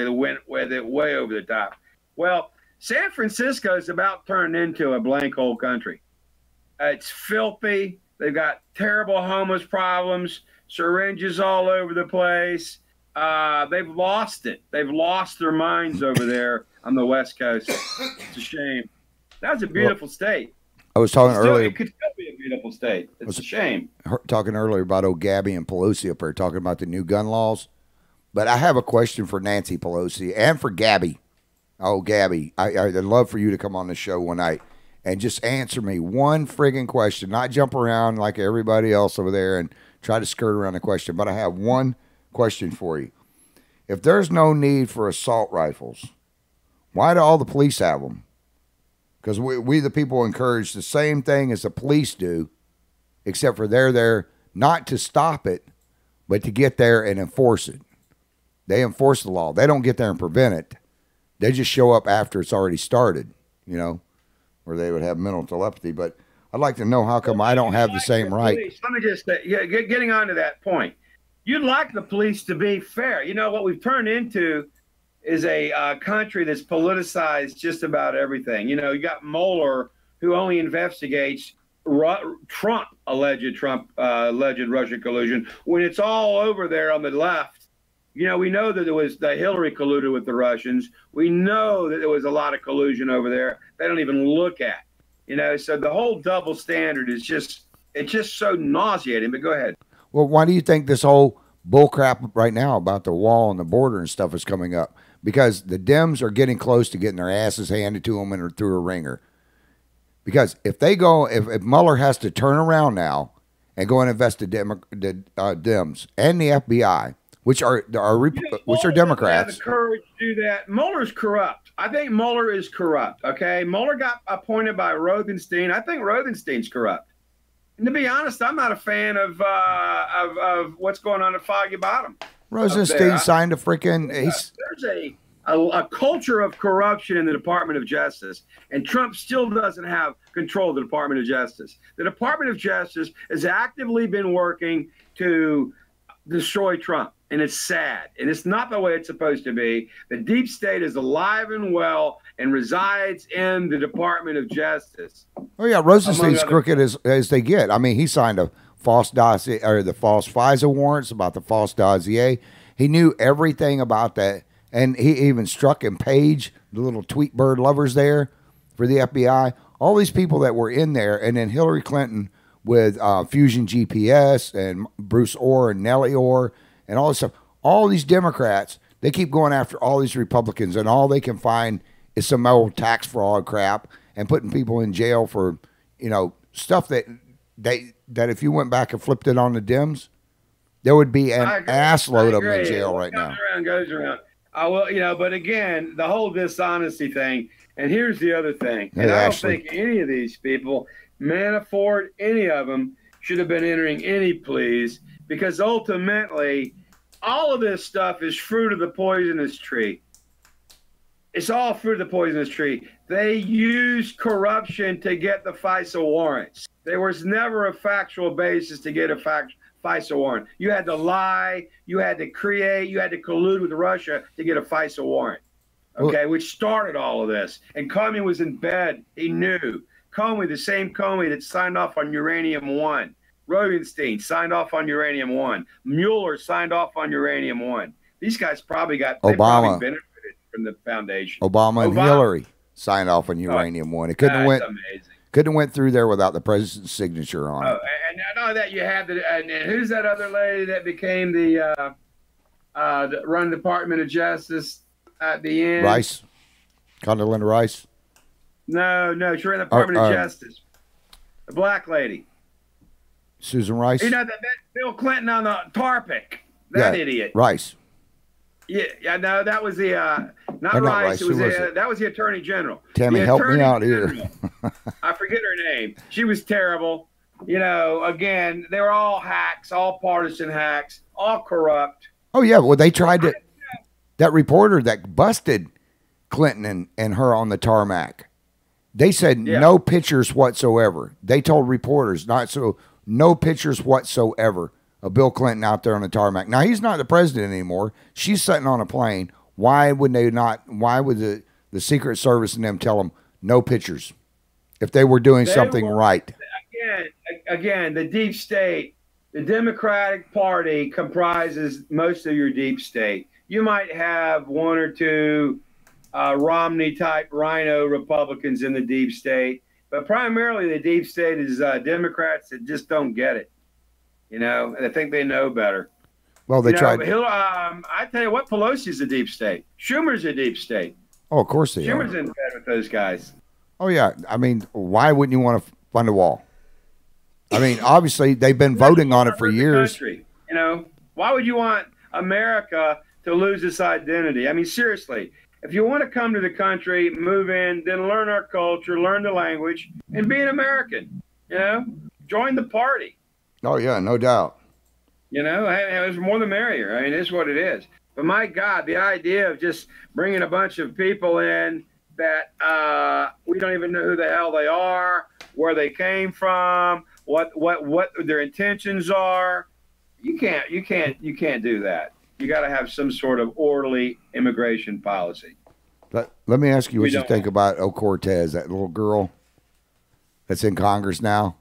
went with it way over the top. Well, San Francisco is about turned into a blank hole country. It's filthy. They've got terrible homeless problems, syringes all over the place. They've lost it. They've lost their minds over there on the West Coast. It's a shame. That's a beautiful state. I was talking earlier. It could still be a beautiful state. It's a shame. Talking earlier about old Gabby and Pelosi up there, talking about the new gun laws. But I have a question for Nancy Pelosi and for Gabby. Oh, Gabby, I'd love for you to come on the show one night and just answer me one friggin' question, not jump around like everybody else over there and try to skirt around the question. But I have one question for you. If there's no need for assault rifles, why do all the police have them? Because we the people encourage the same thing as the police do, except for they're there not to stop it, but to get there and enforce it. They enforce the law. They don't get there and prevent it. They just show up after it's already started, you know, where they would have mental telepathy. But I'd like to know how come I don't have the same right. Let me just say, getting on to that point. You'd like the police to be fair. You know, what we've turned into is a country that's politicized just about everything. You know, you got Mueller, who only investigates alleged Russia collusion. When it's all over there on the left, You know, we know that there was that Hillary colluded with the Russians. We know that there was a lot of collusion over there. They don't even look at. You know, so the whole double standard is it's just so nauseating. But go ahead. Well, why do you think this whole bullcrap right now about the wall and the border and stuff is coming up? Because the Dems are getting close to getting their asses handed to them and through a ringer. Because if Mueller has to turn around now and go and invest the Dems and the FBI, which are Democrats. Have the courage to do that. Mueller's corrupt. I think Mueller is corrupt. Okay, Mueller got appointed by Rothenstein. I think Rothenstein's corrupt. And to be honest, I'm not a fan of what's going on at Foggy Bottom. Rosenstein signed a freaking. There's a culture of corruption in the Department of Justice, and Trump still doesn't have control of the Department of Justice. The Department of Justice has actively been working to destroy Trump, and it's sad, and it's not the way it's supposed to be. The deep state is alive and well and resides in the Department of Justice. Oh yeah, Rosenstein's crooked as they get. I mean, he signed a false dossier, or the false FISA warrants about the false dossier. He knew everything about that, and he even struck and Page, the little tweet bird lovers there for the FBI. All these people that were in there, and then Hillary Clinton with Fusion GPS and Bruce Orr and Nellie Orr and all this stuff. All these Democrats, they keep going after all these Republicans, and all they can find is some old tax fraud crap and putting people in jail for, you know, stuff that if you went back and flipped it on the Dems, there would be an assload of them in jail right now. Around goes around. Well, you know, but again, the whole dishonesty thing. And here's the other thing. And I don't think any of these people, Manafort, any of them, should have been entering any pleas, because ultimately, all of this stuff is fruit of the poisonous tree. It's all fruit of the poisonous tree. They used corruption to get the FISA warrants. There was never a factual basis to get a FISA warrant. You had to lie. You had to create. You had to collude with Russia to get a FISA warrant. Okay, which started all of this. And Comey was in bed. He knew. Comey, the same Comey that signed off on Uranium-1. Rosenstein signed off on Uranium-1. Mueller signed off on Uranium-1. These guys probably Obama benefited from the foundation. Obama and Hillary signed off on Uranium-1. It couldn't have went through there without the president's signature on it. And not only that, you had and who's that other lady that became the run Department of Justice at the end? Rice, Condoleezza Rice. No, she ran the Department of Justice. The black lady. Susan Rice. You know that Bill Clinton on the Tarpic. That idiot. Rice. Yeah, no, that was the not Rice. It was that was the Attorney General. Tammy, help me out here. I forget her name. She was terrible. You know, again, they were all hacks, all partisan hacks, all corrupt. Oh yeah, well they tried to. That reporter that busted Clinton and her on the tarmac. They said no pictures whatsoever. They told reporters no pictures whatsoever of Bill Clinton out there on the tarmac. Now he's not the president anymore. She's sitting on a plane. Why would the Secret Service and them tell them no pictures if they were doing something right? Again, the deep state, the Democratic Party comprises most of your deep state. You might have one or two Romney-type rhino Republicans in the deep state, but primarily the deep state is Democrats that just don't get it. You know, and I think they know better. Well, they tried. I tell you what, Pelosi's a deep state. Schumer's a deep state. Oh, of course they are. Schumer's in bed with those guys. Oh, yeah. I mean, why wouldn't you want to fund a wall? I mean, obviously, they've been voting on it for years. You know, why would you want America to lose its identity? I mean, seriously, if you want to come to the country, move in, then learn our culture, learn the language, and be an American. You know, join the party. Oh, yeah, no doubt. You know, it was more the merrier. I mean, it's what it is. But my God, the idea of just bringing a bunch of people in that we don't even know who the hell they are, where they came from, what their intentions are. You can't do that. You got to have some sort of orderly immigration policy. Let me ask you what you think about Cortez, that little girl that's in Congress now.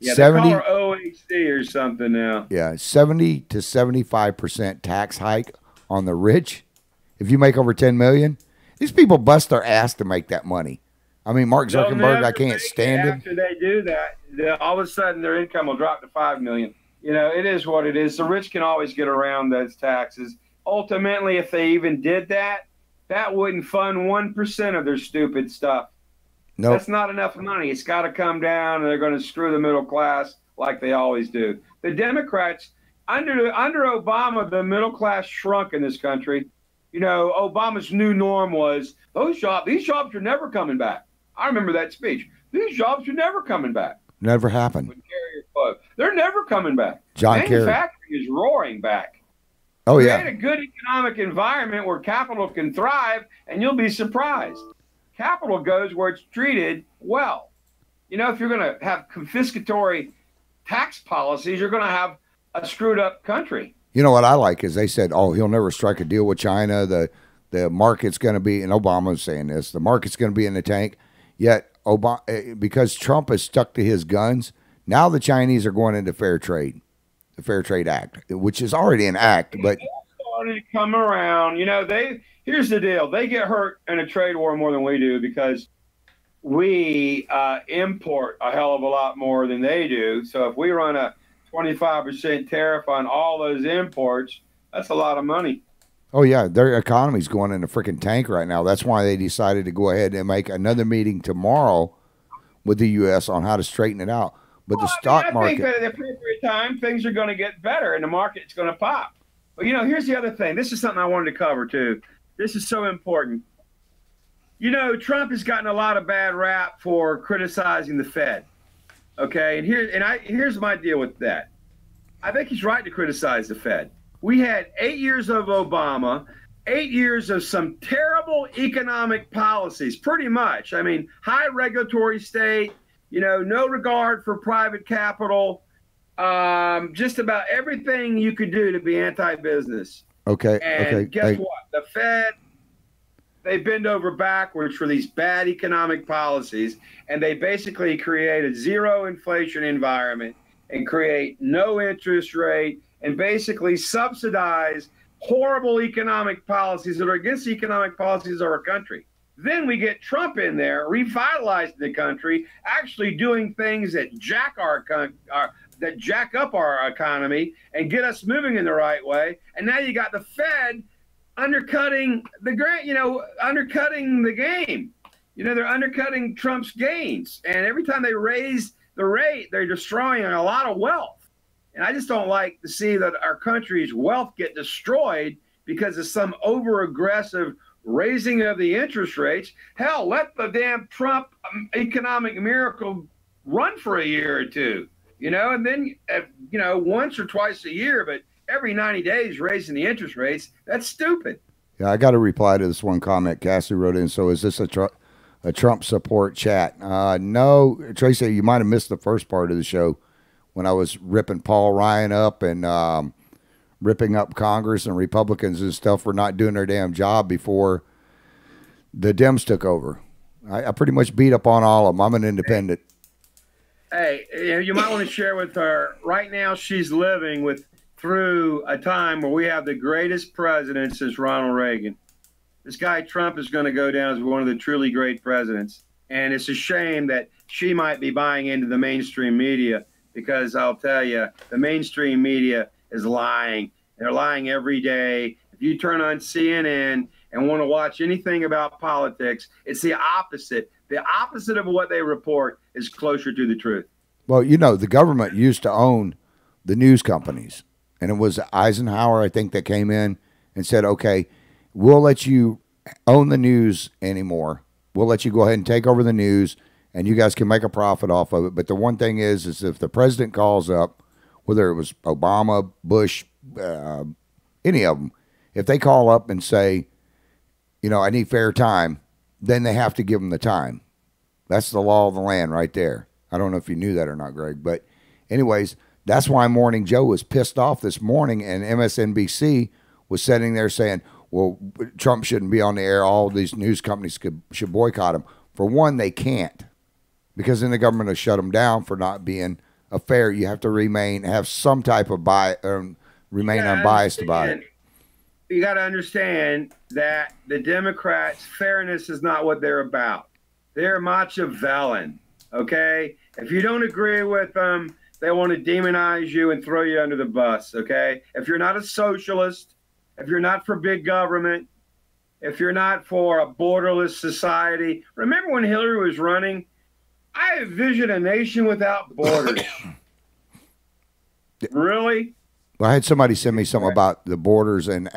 Yeah, 70, they call her OHC or something now. Yeah, 70 to 75% tax hike on the rich. If you make over 10 million, these people bust their ass to make that money. I mean, Mark They'll Zuckerberg, I never can't make stand it him. after they do that. All of a sudden, their income will drop to 5 million. You know, it is what it is. The rich can always get around those taxes. Ultimately, if they even did that, that wouldn't fund 1% of their stupid stuff. Nope. That's not enough money. It's got to come down, and they're going to screw the middle class like they always do. The Democrats, under Obama, the middle class shrunk in this country. You know, Obama's new norm was these jobs are never coming back. I remember that speech. These jobs are never coming back. Never happened. They're never coming back. John Kerry. Manufacturing is roaring back. Oh, yeah. Create a good economic environment where capital can thrive, and you'll be surprised. Capital goes where it's treated well. You know, if you're going to have confiscatory tax policies, you're going to have a screwed up country. You know what I like is they said, oh, he'll never strike a deal with China. The market's going to be, and Obama's saying this, the market's going to be in the tank. Yet, because Trump is stuck to his guns, now the Chinese are going into fair trade, the Fair Trade Act, which is already an act. But started to come around. You know, here's the deal. They get hurt in a trade war more than we do because we import a hell of a lot more than they do. So if we run a 25% tariff on all those imports, that's a lot of money. oh, yeah, their economy's going in a freaking tank right now. That's why they decided to go ahead and make another meeting tomorrow with the U.S. on how to straighten it out. But the stock market. I think at the appropriate time, things are going to get better and the market's going to pop. But, you know, here's the other thing. This is something I wanted to cover, too. This is so important. You know, Trump has gotten a lot of bad rap for criticizing the Fed. Okay, and here's my deal with that. I think he's right to criticize the Fed. We had 8 years of Obama, 8 years of some terrible economic policies, pretty much. I mean, high regulatory state, you know, no regard for private capital, just about everything you could do to be anti-business. Okay. And guess what? The Fed, they bend over backwards for these bad economic policies, and they basically create a zero inflation environment and create no interest rate and basically subsidize horrible economic policies that are against the economic policies of our country. Then we get Trump in there, revitalizing the country, actually doing things that jack up our economy and get us moving in the right way. And now you got the Fed undercutting the game. You know, they're undercutting Trump's gains. And every time they raise the rate, they're destroying a lot of wealth. And I just don't like to see that our country's wealth get destroyed because of some over-aggressive raising of the interest rates. Hell, let the damn Trump economic miracle run for a year or two, you know, and then, you know, once or twice a year, but every 90 days raising the interest rates, that's stupid. Yeah, I got to reply to this one comment Cassie wrote in. So is this a Trump support chat? No, Tracy, you might have missed the first part of the show when I was ripping Paul Ryan up and ripping up Congress and Republicans and stuff for not doing their damn job before the Dems took over. I pretty much beat up on all of them. I'm an independent. Hey, you might want to share with her. Right now she's living through a time where we have the greatest president since Ronald Reagan. This guy Trump is going to go down as one of the truly great presidents. And it's a shame that she might be buying into the mainstream media because I'll tell you, the mainstream media is lying. They're lying every day. If you turn on CNN and want to watch anything about politics, it's the opposite. The opposite of what they report is closer to the truth. Well, you know, the government used to own the news companies. And it was Eisenhower, I think, that came in and said, okay, we'll let you own the news anymore. We'll let you go ahead and take over the news, and you guys can make a profit off of it. But the one thing is if the president calls up, whether it was Obama, Bush, any of them, if they call up and say, you know, I need fair time, then they have to give them the time. That's the law of the land right there. I don't know if you knew that or not, Greg. But anyways, that's why Morning Joe was pissed off this morning, and MSNBC was sitting there saying, well, Trump shouldn't be on the air. All these news companies should boycott him. For one, they can't, because then the government will shut them down for not being fair. You have to have some type of remain unbiased about it. you got to understand that the Democrats, fairness is not what they're about. They're Machiavellian, okay? If you don't agree with them, they want to demonize you and throw you under the bus, okay? If you're not a socialist, if you're not for big government, if you're not for a borderless society. Remember when Hillary was running? I envisioned a nation without borders. Really? Well, I had somebody send me something about the borders and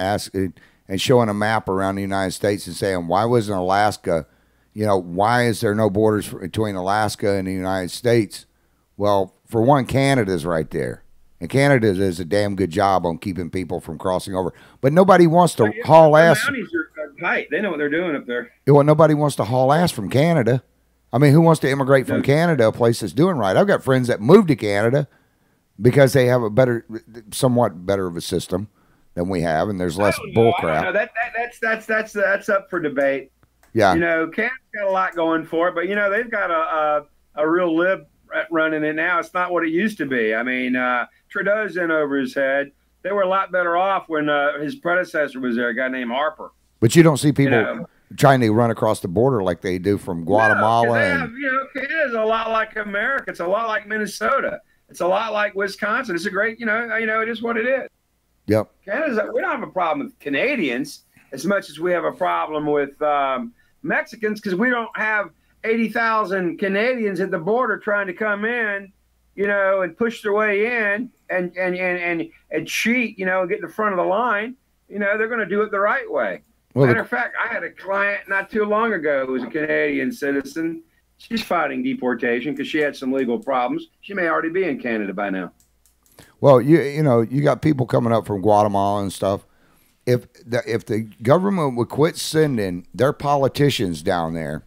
showing a map around the United States and saying, why wasn't Alaska, why is there no borders between Alaska and the United States? Well, for one, Canada's right there. And Canada does a damn good job on keeping people from crossing over. But nobody wants to haul ass. The Mounties are tight. They know what they're doing up there. Well, nobody wants to haul ass from Canada. I mean, who wants to immigrate from Canada, a place that's doing right? I've got friends that moved to Canada because they have a somewhat better of a system than we have, and there's less bull crap. That's up for debate. Yeah. Canada's got a lot going for it, but they've got a real lib running it now. It's not what it used to be. I mean, Trudeau's in over his head. They were a lot better off when his predecessor was there, a guy named Harper. But you don't see people trying to run across the border like they do from Guatemala. No, Canada's a lot like America. It's a lot like Minnesota. It's a lot like Wisconsin. It's a great, it is what it is. Yep. We don't have a problem with Canadians as much as we have a problem with Mexicans, because we don't have 80,000 Canadians at the border trying to come in, and push their way in and cheat, and get in the front of the line. They're going to do it the right way. Well, matter of fact, I had a client not too long ago who was a Canadian citizen. She's fighting deportation because she had some legal problems. She may already be in Canada by now. Well, you got people coming up from Guatemala and stuff. If the government would quit sending their politicians down there,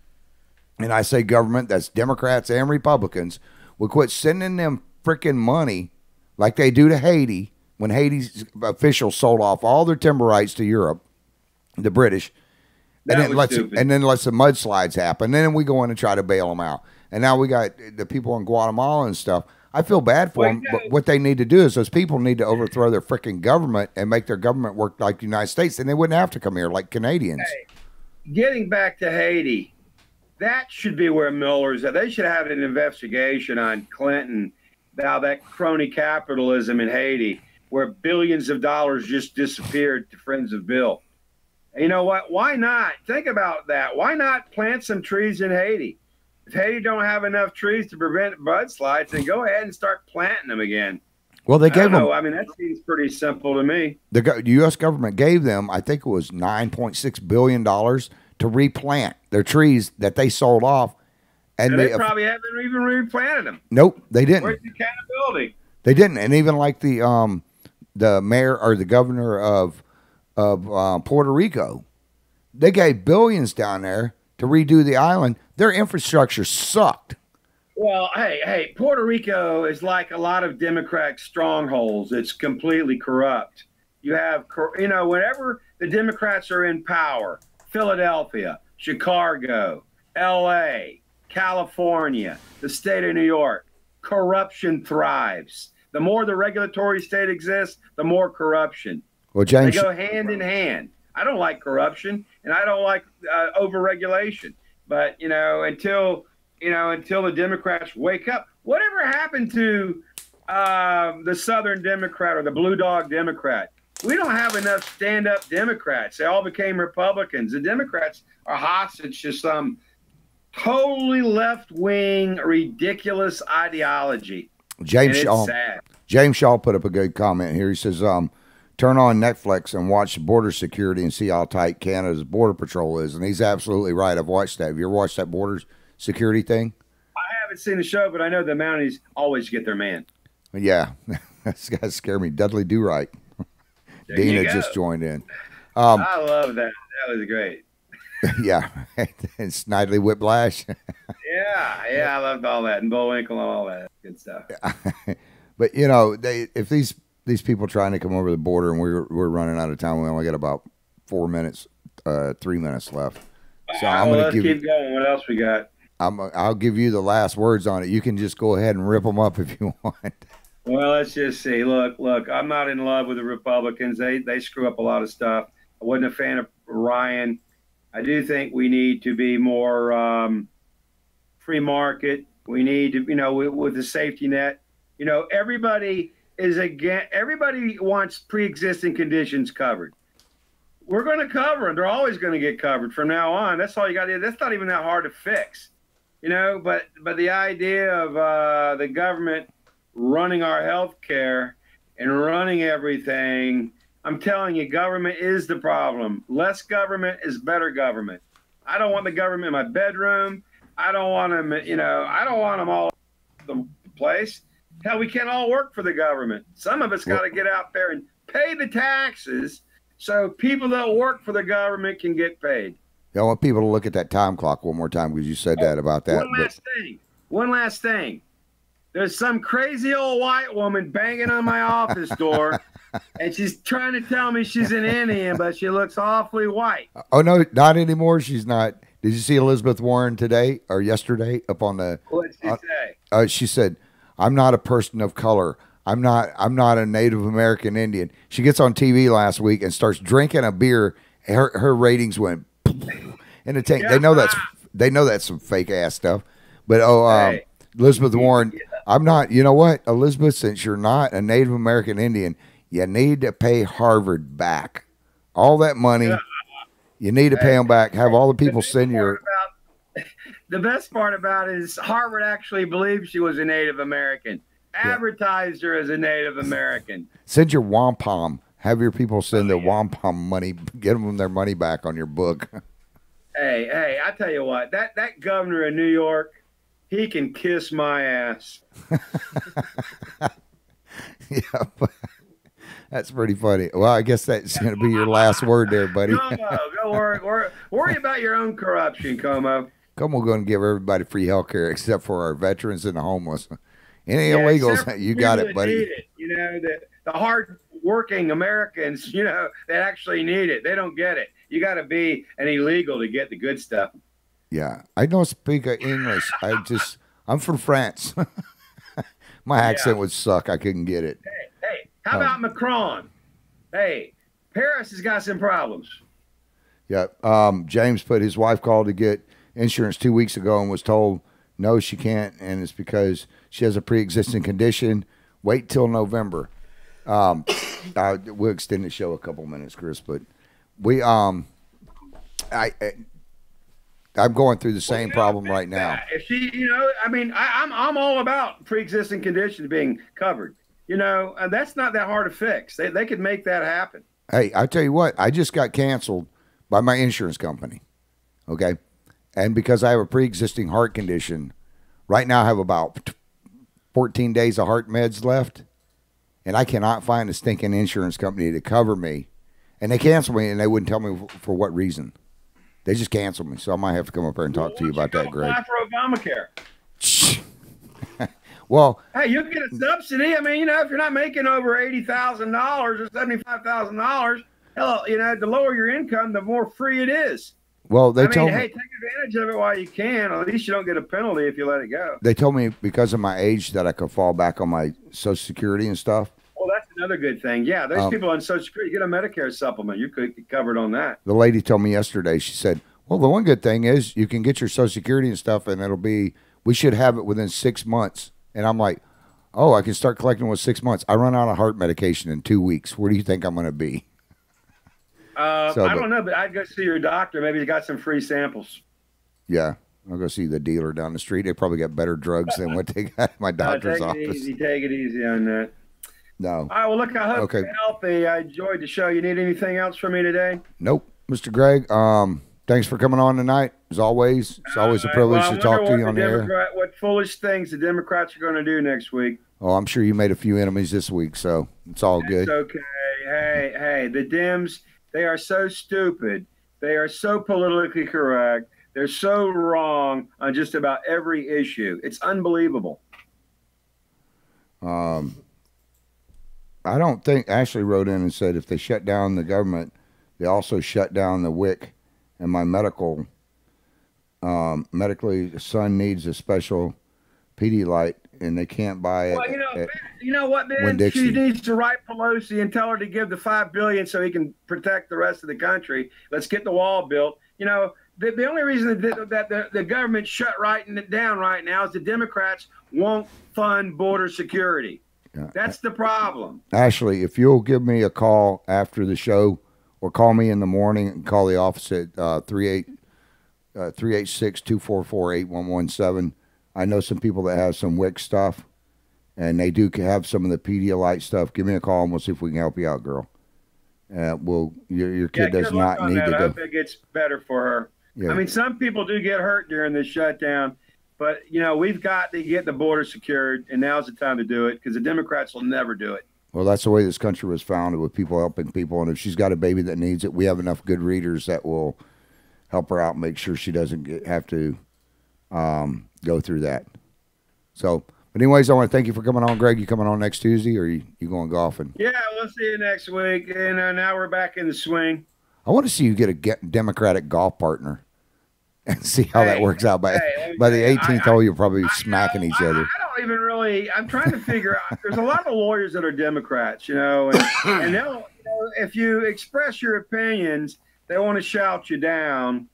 and I say government, that's Democrats and Republicans, would quit sending them freaking money like they do to Haiti when Haiti's officials sold off all their timber rights to Europe, the British, and then lets the mudslides happen. And then we go in and try to bail them out. And now we got the people in Guatemala and stuff. I feel bad for them, but what they need to do is those people need to overthrow their freaking government and make their government work like the United States, and they wouldn't have to come here like Canadians. Hey, getting back to Haiti, that should be where Miller's at. They should have an investigation on Clinton, now that crony capitalism in Haiti, where billions of dollars just disappeared to friends of Bill. And you know what? Why not? Think about that. Why not plant some trees in Haiti? If Haiti don't have enough trees to prevent mudslides, then go ahead and start planting them again. Well, they gave them. I mean, that seems pretty simple to me. The U.S. government gave them, I think it was $9.6 billion to replant their trees that they sold off. And they probably haven't even replanted them. Nope, they didn't. Where's the accountability? They didn't. And even like the mayor or the governor of Puerto Rico, they gave billions down there to redo the island. Their infrastructure sucked. Well, hey, Puerto Rico is like a lot of Democrat strongholds. It's completely corrupt. You have, whenever the Democrats are in power, Philadelphia, Chicago, L.A., California, the state of New York, corruption thrives. The more the regulatory state exists, the more corruption. Well, James, they go hand in hand. I don't like corruption, and I don't like overregulation. But until the Democrats wake up, whatever happened to the Southern Democrat or the Blue Dog Democrat? We don't have enough stand-up Democrats. They all became Republicans. The Democrats are hostage to some totally left-wing, ridiculous ideology. James Shaw put up a good comment here. He says, turn on Netflix and watch border security and see how tight Canada's border patrol is. And he's absolutely right. I've watched that. Have you ever watched that border security thing? I haven't seen the show, but I know the Mounties always get their man. Yeah. That's got to scare me. Dudley Do-Right. Dina just joined in. I love that. That was great. Yeah. And Snidely Whiplash. Yeah. I loved all that. And Bullwinkle and all that good stuff. But, if these people trying to come over the border and we're running out of time, we only got about 3 minutes left. So I'm going to keep going. What else we got? I'll give you the last words on it. You can just go ahead and rip them up if you want. Well, let's just see. Look, I'm not in love with the Republicans. They screw up a lot of stuff. I wasn't a fan of Ryan. I do think we need to be more free market. We need to, with the safety net. Everybody wants pre-existing conditions covered. We're going to cover them. They're always going to get covered from now on. That's all you got to do. That's not even that hard to fix, But the idea of the government running our health care and running everything, I'm telling you, government is the problem. Less government is better government. I don't want the government in my bedroom. I don't want them, I don't want them all over the place. Hell, we can't all work for the government. Some of us got to get out there and pay the taxes so people that work for the government can get paid. I want people to look at that time clock one more time because you said that about that. One last thing. There's some crazy old white woman banging on my office door, and she's trying to tell me she's an Indian, but she looks awfully white. Oh, no, not anymore. She's not. Did you see Elizabeth Warren today or yesterday up on the? What did she say? She said, "I'm not a person of color. I'm not a Native American Indian." She gets on TV last week and starts drinking a beer. Her ratings went in the tank. Yeah. They know that's some fake ass stuff. But Hey. Elizabeth Warren, I'm not. You know what, Elizabeth? Since you're not a Native American Indian, you need to pay Harvard back all that money. Yeah. You need to pay them back. Have all the people send your. The best part about it is Harvard actually believed she was a Native American. Advertised her as a Native American. Send your wampum. Have your people send their wampum money. Get them their money back on your book. Hey, I tell you what, that governor of New York, he can kiss my ass. Yeah, that's pretty funny. Well, I guess that's going to be your last word there, buddy. Como, go worry about your own corruption, Como. Como going to give everybody free health care except for our veterans and the homeless. Any illegals, you got it, buddy. The hard-working Americans, that actually need it. They don't get it. You got to be an illegal to get the good stuff. Yeah, I don't speak English. I'm from France. My accent would suck. I couldn't get it. Hey, how about Macron? Hey, Paris has got some problems. Yeah, James put his wife called to get insurance 2 weeks ago and was told no, she can't, and it's because she has a pre-existing condition. Wait till November. We'll extend the show a couple minutes, Chris, but I'm going through the same problem right now. If she, I'm all about pre-existing conditions being covered. And that's not that hard to fix. They could make that happen. Hey, I tell you what, I just got canceled by my insurance company. Okay, and because I have a pre-existing heart condition, right now I have about 14 days of heart meds left, and I cannot find a stinking insurance company to cover me. And they canceled me, and they wouldn't tell me for what reason. They just canceled me, so I might have to come up here and talk to you about that, Greg. Apply for Obamacare. Well, hey, you'll get a subsidy. I mean, if you're not making over $80,000 or $75,000, hell, the lower your income, the more free it is. Well, they told me, hey, take advantage of it while you can. At least you don't get a penalty if you let it go. They told me because of my age that I could fall back on my Social Security and stuff. Well, that's another good thing. Yeah, there's people on Social Security get a Medicare supplement. You could get covered on that. The lady told me yesterday, she said, well, the one good thing is you can get your Social Security and stuff, and we should have it within 6 months. And I'm like, oh, I can start collecting with 6 months. I run out of heart medication in 2 weeks. Where do you think I'm going to be? I don't know, but I'd go see your doctor. Maybe you got some free samples. Yeah, I'll go see the dealer down the street. They probably got better drugs than what they got at my doctor's office. Take it easy on that. No. All right, well, look, I hope you're healthy. I enjoyed the show. You need anything else from me today? Nope. Mr. Greg, thanks for coming on tonight. As always, it's always a privilege to talk to you on the air. What foolish things the Democrats are going to do next week. Oh, I'm sure you made a few enemies this week, so it's all good. It's okay. Hey, the Dems, they are so stupid. They are so politically correct. They're so wrong on just about every issue. It's unbelievable. I don't think Ashley wrote in and said if they shut down the government, they also shut down the WIC, and my medically son needs a special PD light and they can't buy it. Well, you know what, Ben? Winn-Dixie. She needs to write Pelosi and tell her to give the $5 billion so he can protect the rest of the country. Let's get the wall built. You know, the only reason that the government shut writing it down right now is the Democrats won't fund border security. Yeah. That's the problem. Ashley, if you'll give me a call after the show, or call me in the morning and call the office at 386-244-8117. I know some people that have some WIC stuff, and they do have some of the Pedialyte stuff. Give me a call, and we'll see if we can help you out, girl. Your kid does not need to go. I hope it gets better for her. Yeah. I mean, some people do get hurt during this shutdown, but, we've got to get the border secured, and now's the time to do it because the Democrats will never do it. Well, that's the way this country was founded, with people helping people. And if she's got a baby that needs it, we have enough good readers that will help her out and make sure she doesn't have to go through that. So, but anyways, I want to thank you for coming on, Greg. You coming on next Tuesday, or you going golfing? Yeah, we'll see you next week. And now we're back in the swing. I want to see you get a Democratic golf partner and see how that works out. By the 18th hole, you'll probably be smacking each other. I don't even really. I'm trying to figure out. There's a lot of lawyers that are Democrats, and they'll, if you express your opinions, they want to shout you down.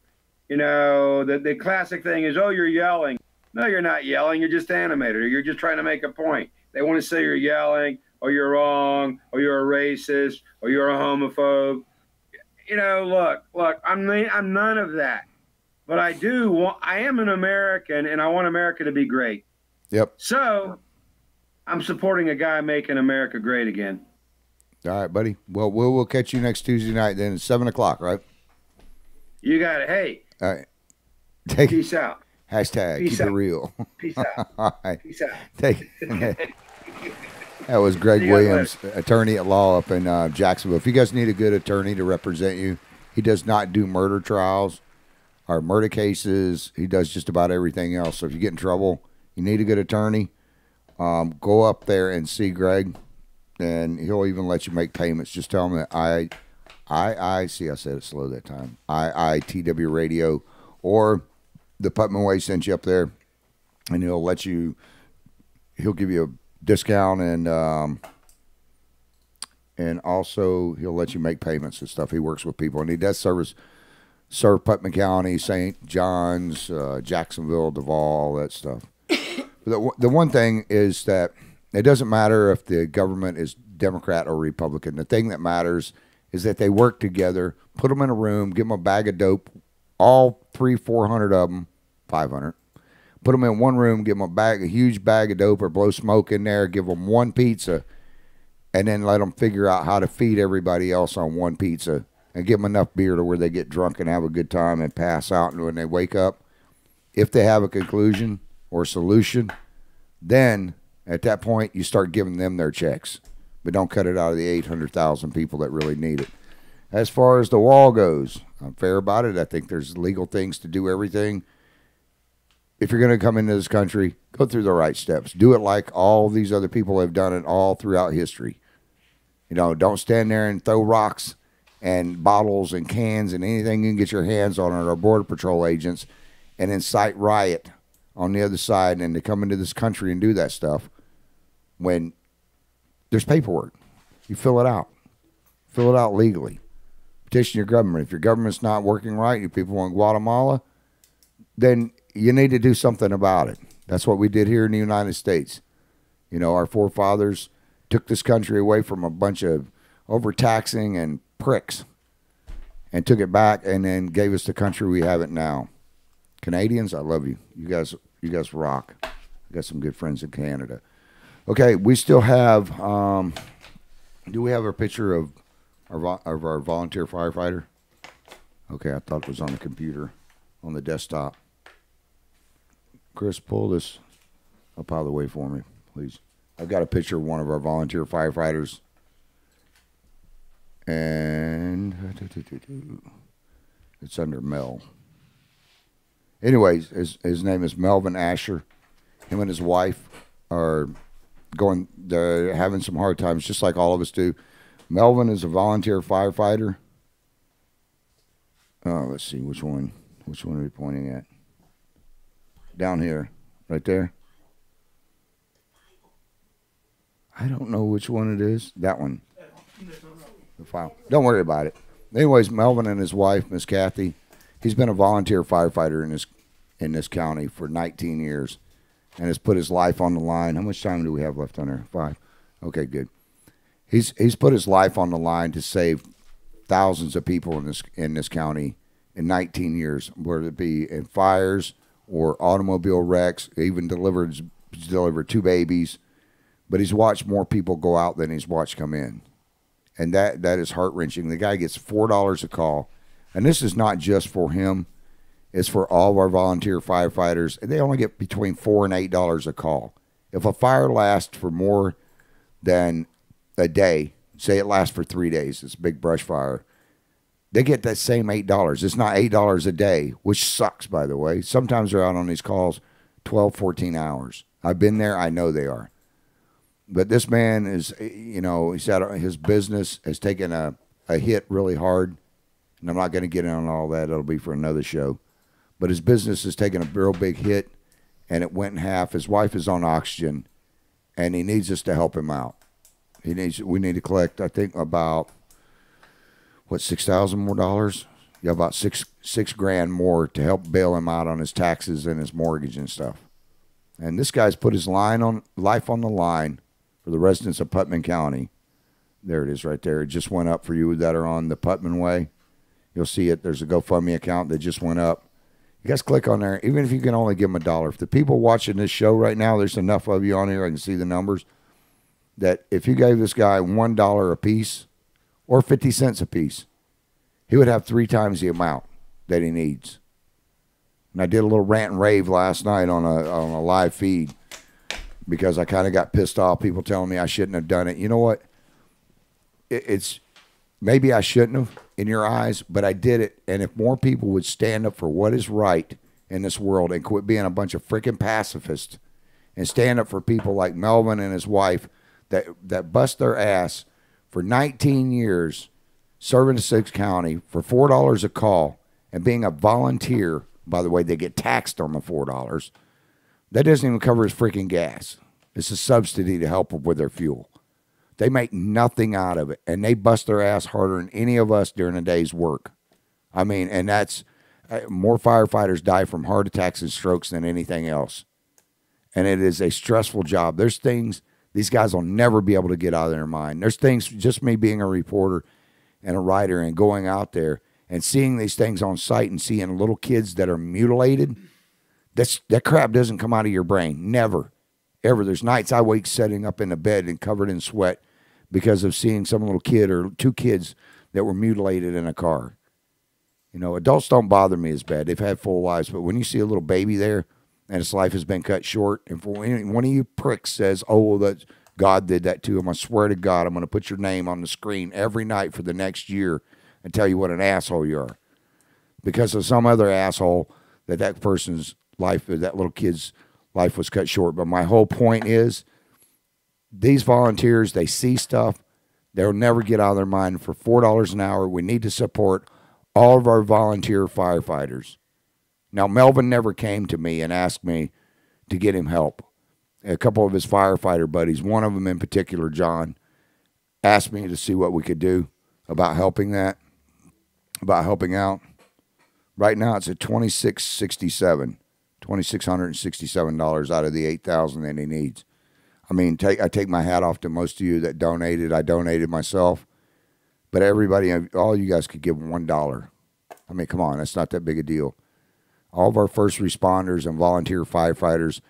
The classic thing is, oh, you're yelling. No, you're not yelling. You're just animated, or you're just trying to make a point. They want to say you're yelling, or you're wrong, or you're a racist, or you're a homophobe. Look, I'm none of that. But I am an American, and I want America to be great. Yep. So I'm supporting a guy making America great again. All right, buddy. Well, we'll catch you next Tuesday night then at 7 o'clock, right? You got it. Hey. All right. Peace out. Hashtag Peace keep out. it real. Peace out. All right. Peace out. That was Greg See you guys Williams, attorney at law up in Jacksonville. If you guys need a good attorney to represent you, he does not do murder trials or murder cases. He does just about everything else. So if you get in trouble, you need a good attorney, go up there and see Greg, and he'll even let you make payments. Just tell him that I said it slow that time, IITW radio, or the Putman Way sent you up there, and he'll give you a discount, and also he'll let you make payments and stuff. He works with people, and he does serve Putman County, St. John's, Jacksonville, Duval, all that stuff. But the one thing is that it doesn't matter if the government is Democrat or Republican. The thing that matters is that they work together, put them in a room, give them a bag of dope, all 400 of them, 500. Put them in one room, give them a huge bag of dope, or blow smoke in there, give them one pizza, and then let them figure out how to feed everybody else on one pizza, and give them enough beer to where they get drunk and have a good time and pass out. And when they wake up, if they have a conclusion or solution, then at that point you start giving them their checks. But don't cut it out of the 800,000 people that really need it. As far as the wall goes, I'm fair about it. I think there's legal things to do everything. If you're going to come into this country, go through the right steps. Do it like all these other people have done it all throughout history. Don't stand there and throw rocks and bottles and cans and anything you can get your hands on at our Border Patrol agents and incite riot on the other side, and to come into this country and do that stuff when there's paperwork. You fill it out. Fill it out legally. Petition your government. If your government's not working right, you people in Guatemala, then you need to do something about it. That's what we did here in the United States. Our forefathers took this country away from a bunch of overtaxing and pricks and took it back, and then gave us the country we have it now. Canadians, I love you. You guys rock. I got some good friends in Canada. Okay, we still have, do we have a picture of our volunteer firefighter? Okay, I thought it was on the computer, on the desktop. Chris, pull this up out of the way for me, please. I've got a picture of one of our volunteer firefighters. And it's under Mel. Anyways, his name is Melvin Asher. Him and his wife are they're having some hard times, just like all of us do. Melvin is a volunteer firefighter. Oh, let's see, which one are we pointing at? Down here, right there. I don't know which one it is. That one. The file. Don't worry about it. Anyways, Melvin and his wife, Miss Kathy, he's been a volunteer firefighter in this county for 19 years and has put his life on the line. How much time do we have left on there? 5. Okay, good. He's put his life on the line to save thousands of people in this county in 19 years, whether it be in fires or automobile wrecks. He even delivered 2 babies, but he's watched more people go out than he's watched come in. And that is heart-wrenching. The guy gets $4 a call. And this is not just for him. It's for all of our volunteer firefighters. And they only get between $4 and $8 a call. If a fire lasts for more than a day, say it lasts for 3 days, it's a big brush fire, they get that same $8. It's not $8 a day, which sucks, by the way. Sometimes they're out on these calls 12, 14 hours. I've been there. I know they are. But this man is, he's out, his business has taken a hit really hard. And I'm not going to get in on all that. It'll be for another show. But his business has taken a real big hit, and it went in half. His wife is on oxygen, and he needs us to help him out. We need to collect, I think, about, $6,000 more dollars? Yeah, about six grand more to help bail him out on his taxes and his mortgage and stuff. And this guy's put his life on the line for the residents of Putnam County. There it is right there. It just went up for you that are on the Putnam Way. You'll see it. There's a GoFundMe account that just went up. You guys click on there, even if you can only give them $1. If the people watching this show right now, there's enough of you on here, I can see the numbers, that if you gave this guy $1 a piece or 50 cents a piece, he would have 3 times the amount that he needs. And I did a little rant and rave last night on a live feed because I kind of got pissed off. People telling me I shouldn't have done it. You know what? It's maybe I shouldn't have in your eyes, but I did it. And if more people would stand up for what is right in this world and quit being a bunch of freaking pacifists and stand up for people like Melvin and his wife that bust their ass for 19 years serving the 6th County for $4 a call and being a volunteer. By the way, they get taxed on the $4. That doesn't even cover his freaking gas. It's a subsidy to help them with their fuel. They make nothing out of it, and they bust their ass harder than any of us during a day's work. I mean, and that's more firefighters die from heart attacks and strokes than anything else. And it is a stressful job. There's things these guys will never be able to get out of their mind. There's things, just me being a reporter and a writer and going out there and seeing these things on site and seeing little kids that are mutilated, that crap doesn't come out of your brain. Never, ever. There's nights I wake sitting up in the bed and covered in sweat because of seeing some little kid or 2 kids that were mutilated in a car. Adults don't bother me as bad. They've had full lives. But when you see a little baby there and its life has been cut short, and for one of you pricks says, oh, that God did that to him, I swear to God, I'm going to put your name on the screen every night for the next year and tell you what an asshole you are. Because of some other asshole that person's life, that little kid's life was cut short. But my whole point is, these volunteers, they see stuff. They'll never get out of their mind. For $4 an hour, we need to support all of our volunteer firefighters. Now, Melvin never came to me and asked me to get him help. A couple of his firefighter buddies, one of them in particular, John, asked me to see what we could do about helping out. Right now, it's at $2,667 out of the $8,000 that he needs. I mean, I take my hat off to most of you that donated. I donated myself. But everybody, all you guys could give $1. I mean, come on, that's not that big a deal. All of our first responders and volunteer firefighters,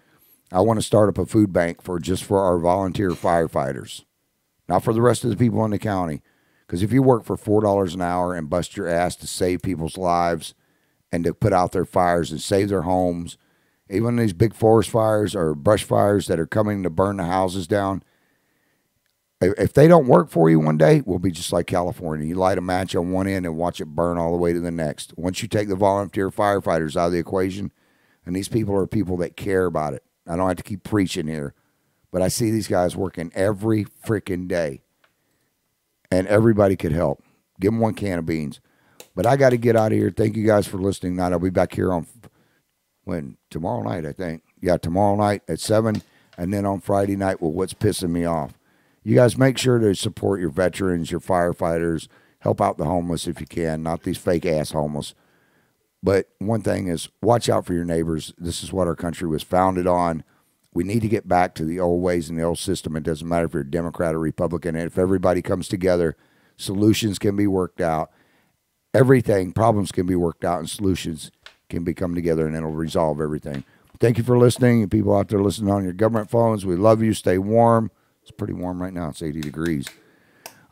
I want to start up a food bank for our volunteer firefighters. Not for the rest of the people in the county. Because if you work for $4 an hour and bust your ass to save people's lives and to put out their fires and save their homes, even these big forest fires or brush fires that are coming to burn the houses down, if they don't work for you one day, we'll be just like California. You light a match on one end and watch it burn all the way to the next. Once you take the volunteer firefighters out of the equation, and these people are people that care about it. I don't have to keep preaching here, but I see these guys working every freaking day, and everybody could help. Give them 1 can of beans. But I got to get out of here. Thank you guys for listening tonight. I'll be back here tomorrow night, I think. Yeah, tomorrow night at 7, and then on Friday night with What's Pissing Me Off. You guys make sure to support your veterans, your firefighters, help out the homeless if you can, not these fake-ass homeless. But one thing is, watch out for your neighbors. This is what our country was founded on. We need to get back to the old ways and the old system. It doesn't matter if you're a Democrat or Republican. And if everybody comes together, solutions can be worked out. Everything, problems can be worked out, and solutions can be come together, and it'll resolve everything. Thank you for listening. And people out there listening on your government phones, we love you. Stay warm. It's pretty warm right now. It's 80 degrees.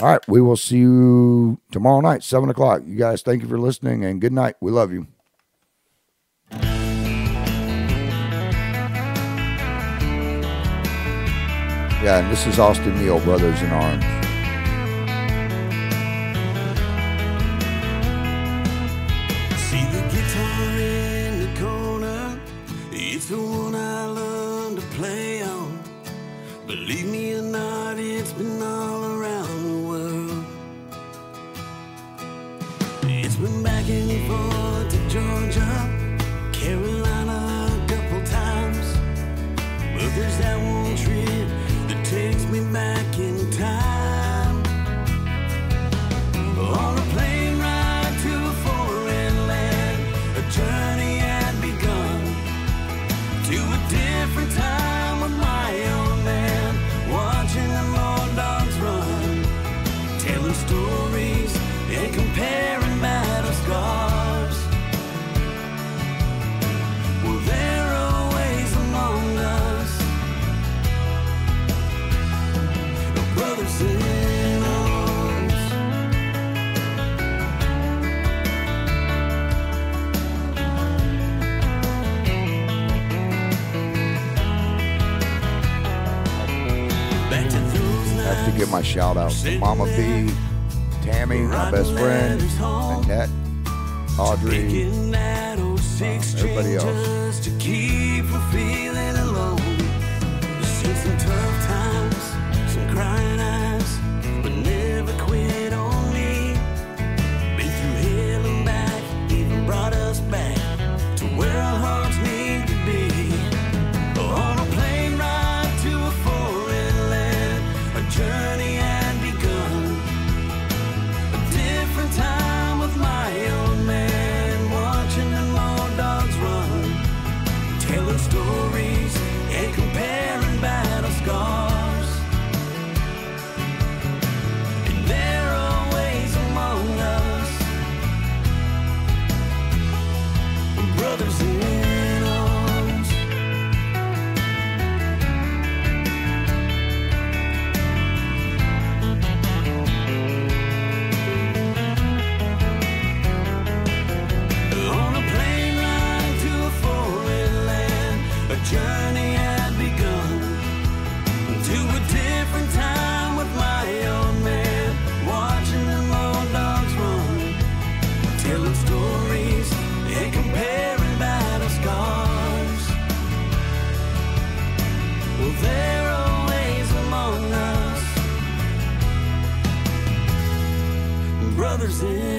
All right, we will see you tomorrow night, 7 o'clock. You guys, thank you for listening, and good night. We love you. Yeah, and this is Austin Neal, Brothers in Arms. See the guitar in the corner, it's the one I learned to play on. Believe me or not, it's been all around the world. It's been back and forth to Georgia, Carolina a couple times. But there's that one trip that takes me back in time. On a plane ride to a foreign land, a journey had begun. To a different time with my old man, watching the more dogs run, telling stories and comparing battle scars. Well, they're always among us, the brothers in arms. Back to those I have to give my shout out to Mama B, Tammy, my best friend, Annette, Audrey, everybody else. To keep from feeling alone. Seen some tough times, some crying eyes, but never quit on me. Been through hell and back, even brought us back to where our hearts need to be. On a plane ride to a foreign land, a journey had begun. A different time with my old man, watching the more dogs run, telling stories and comparing battle scars. And they're always among us, brothers in arms. On a plane ride to a foreign land, a journey had begun. To a different time with my old man, watching the more dogs run, telling stories and comparing battle scars. Well, they're always among us, brothers in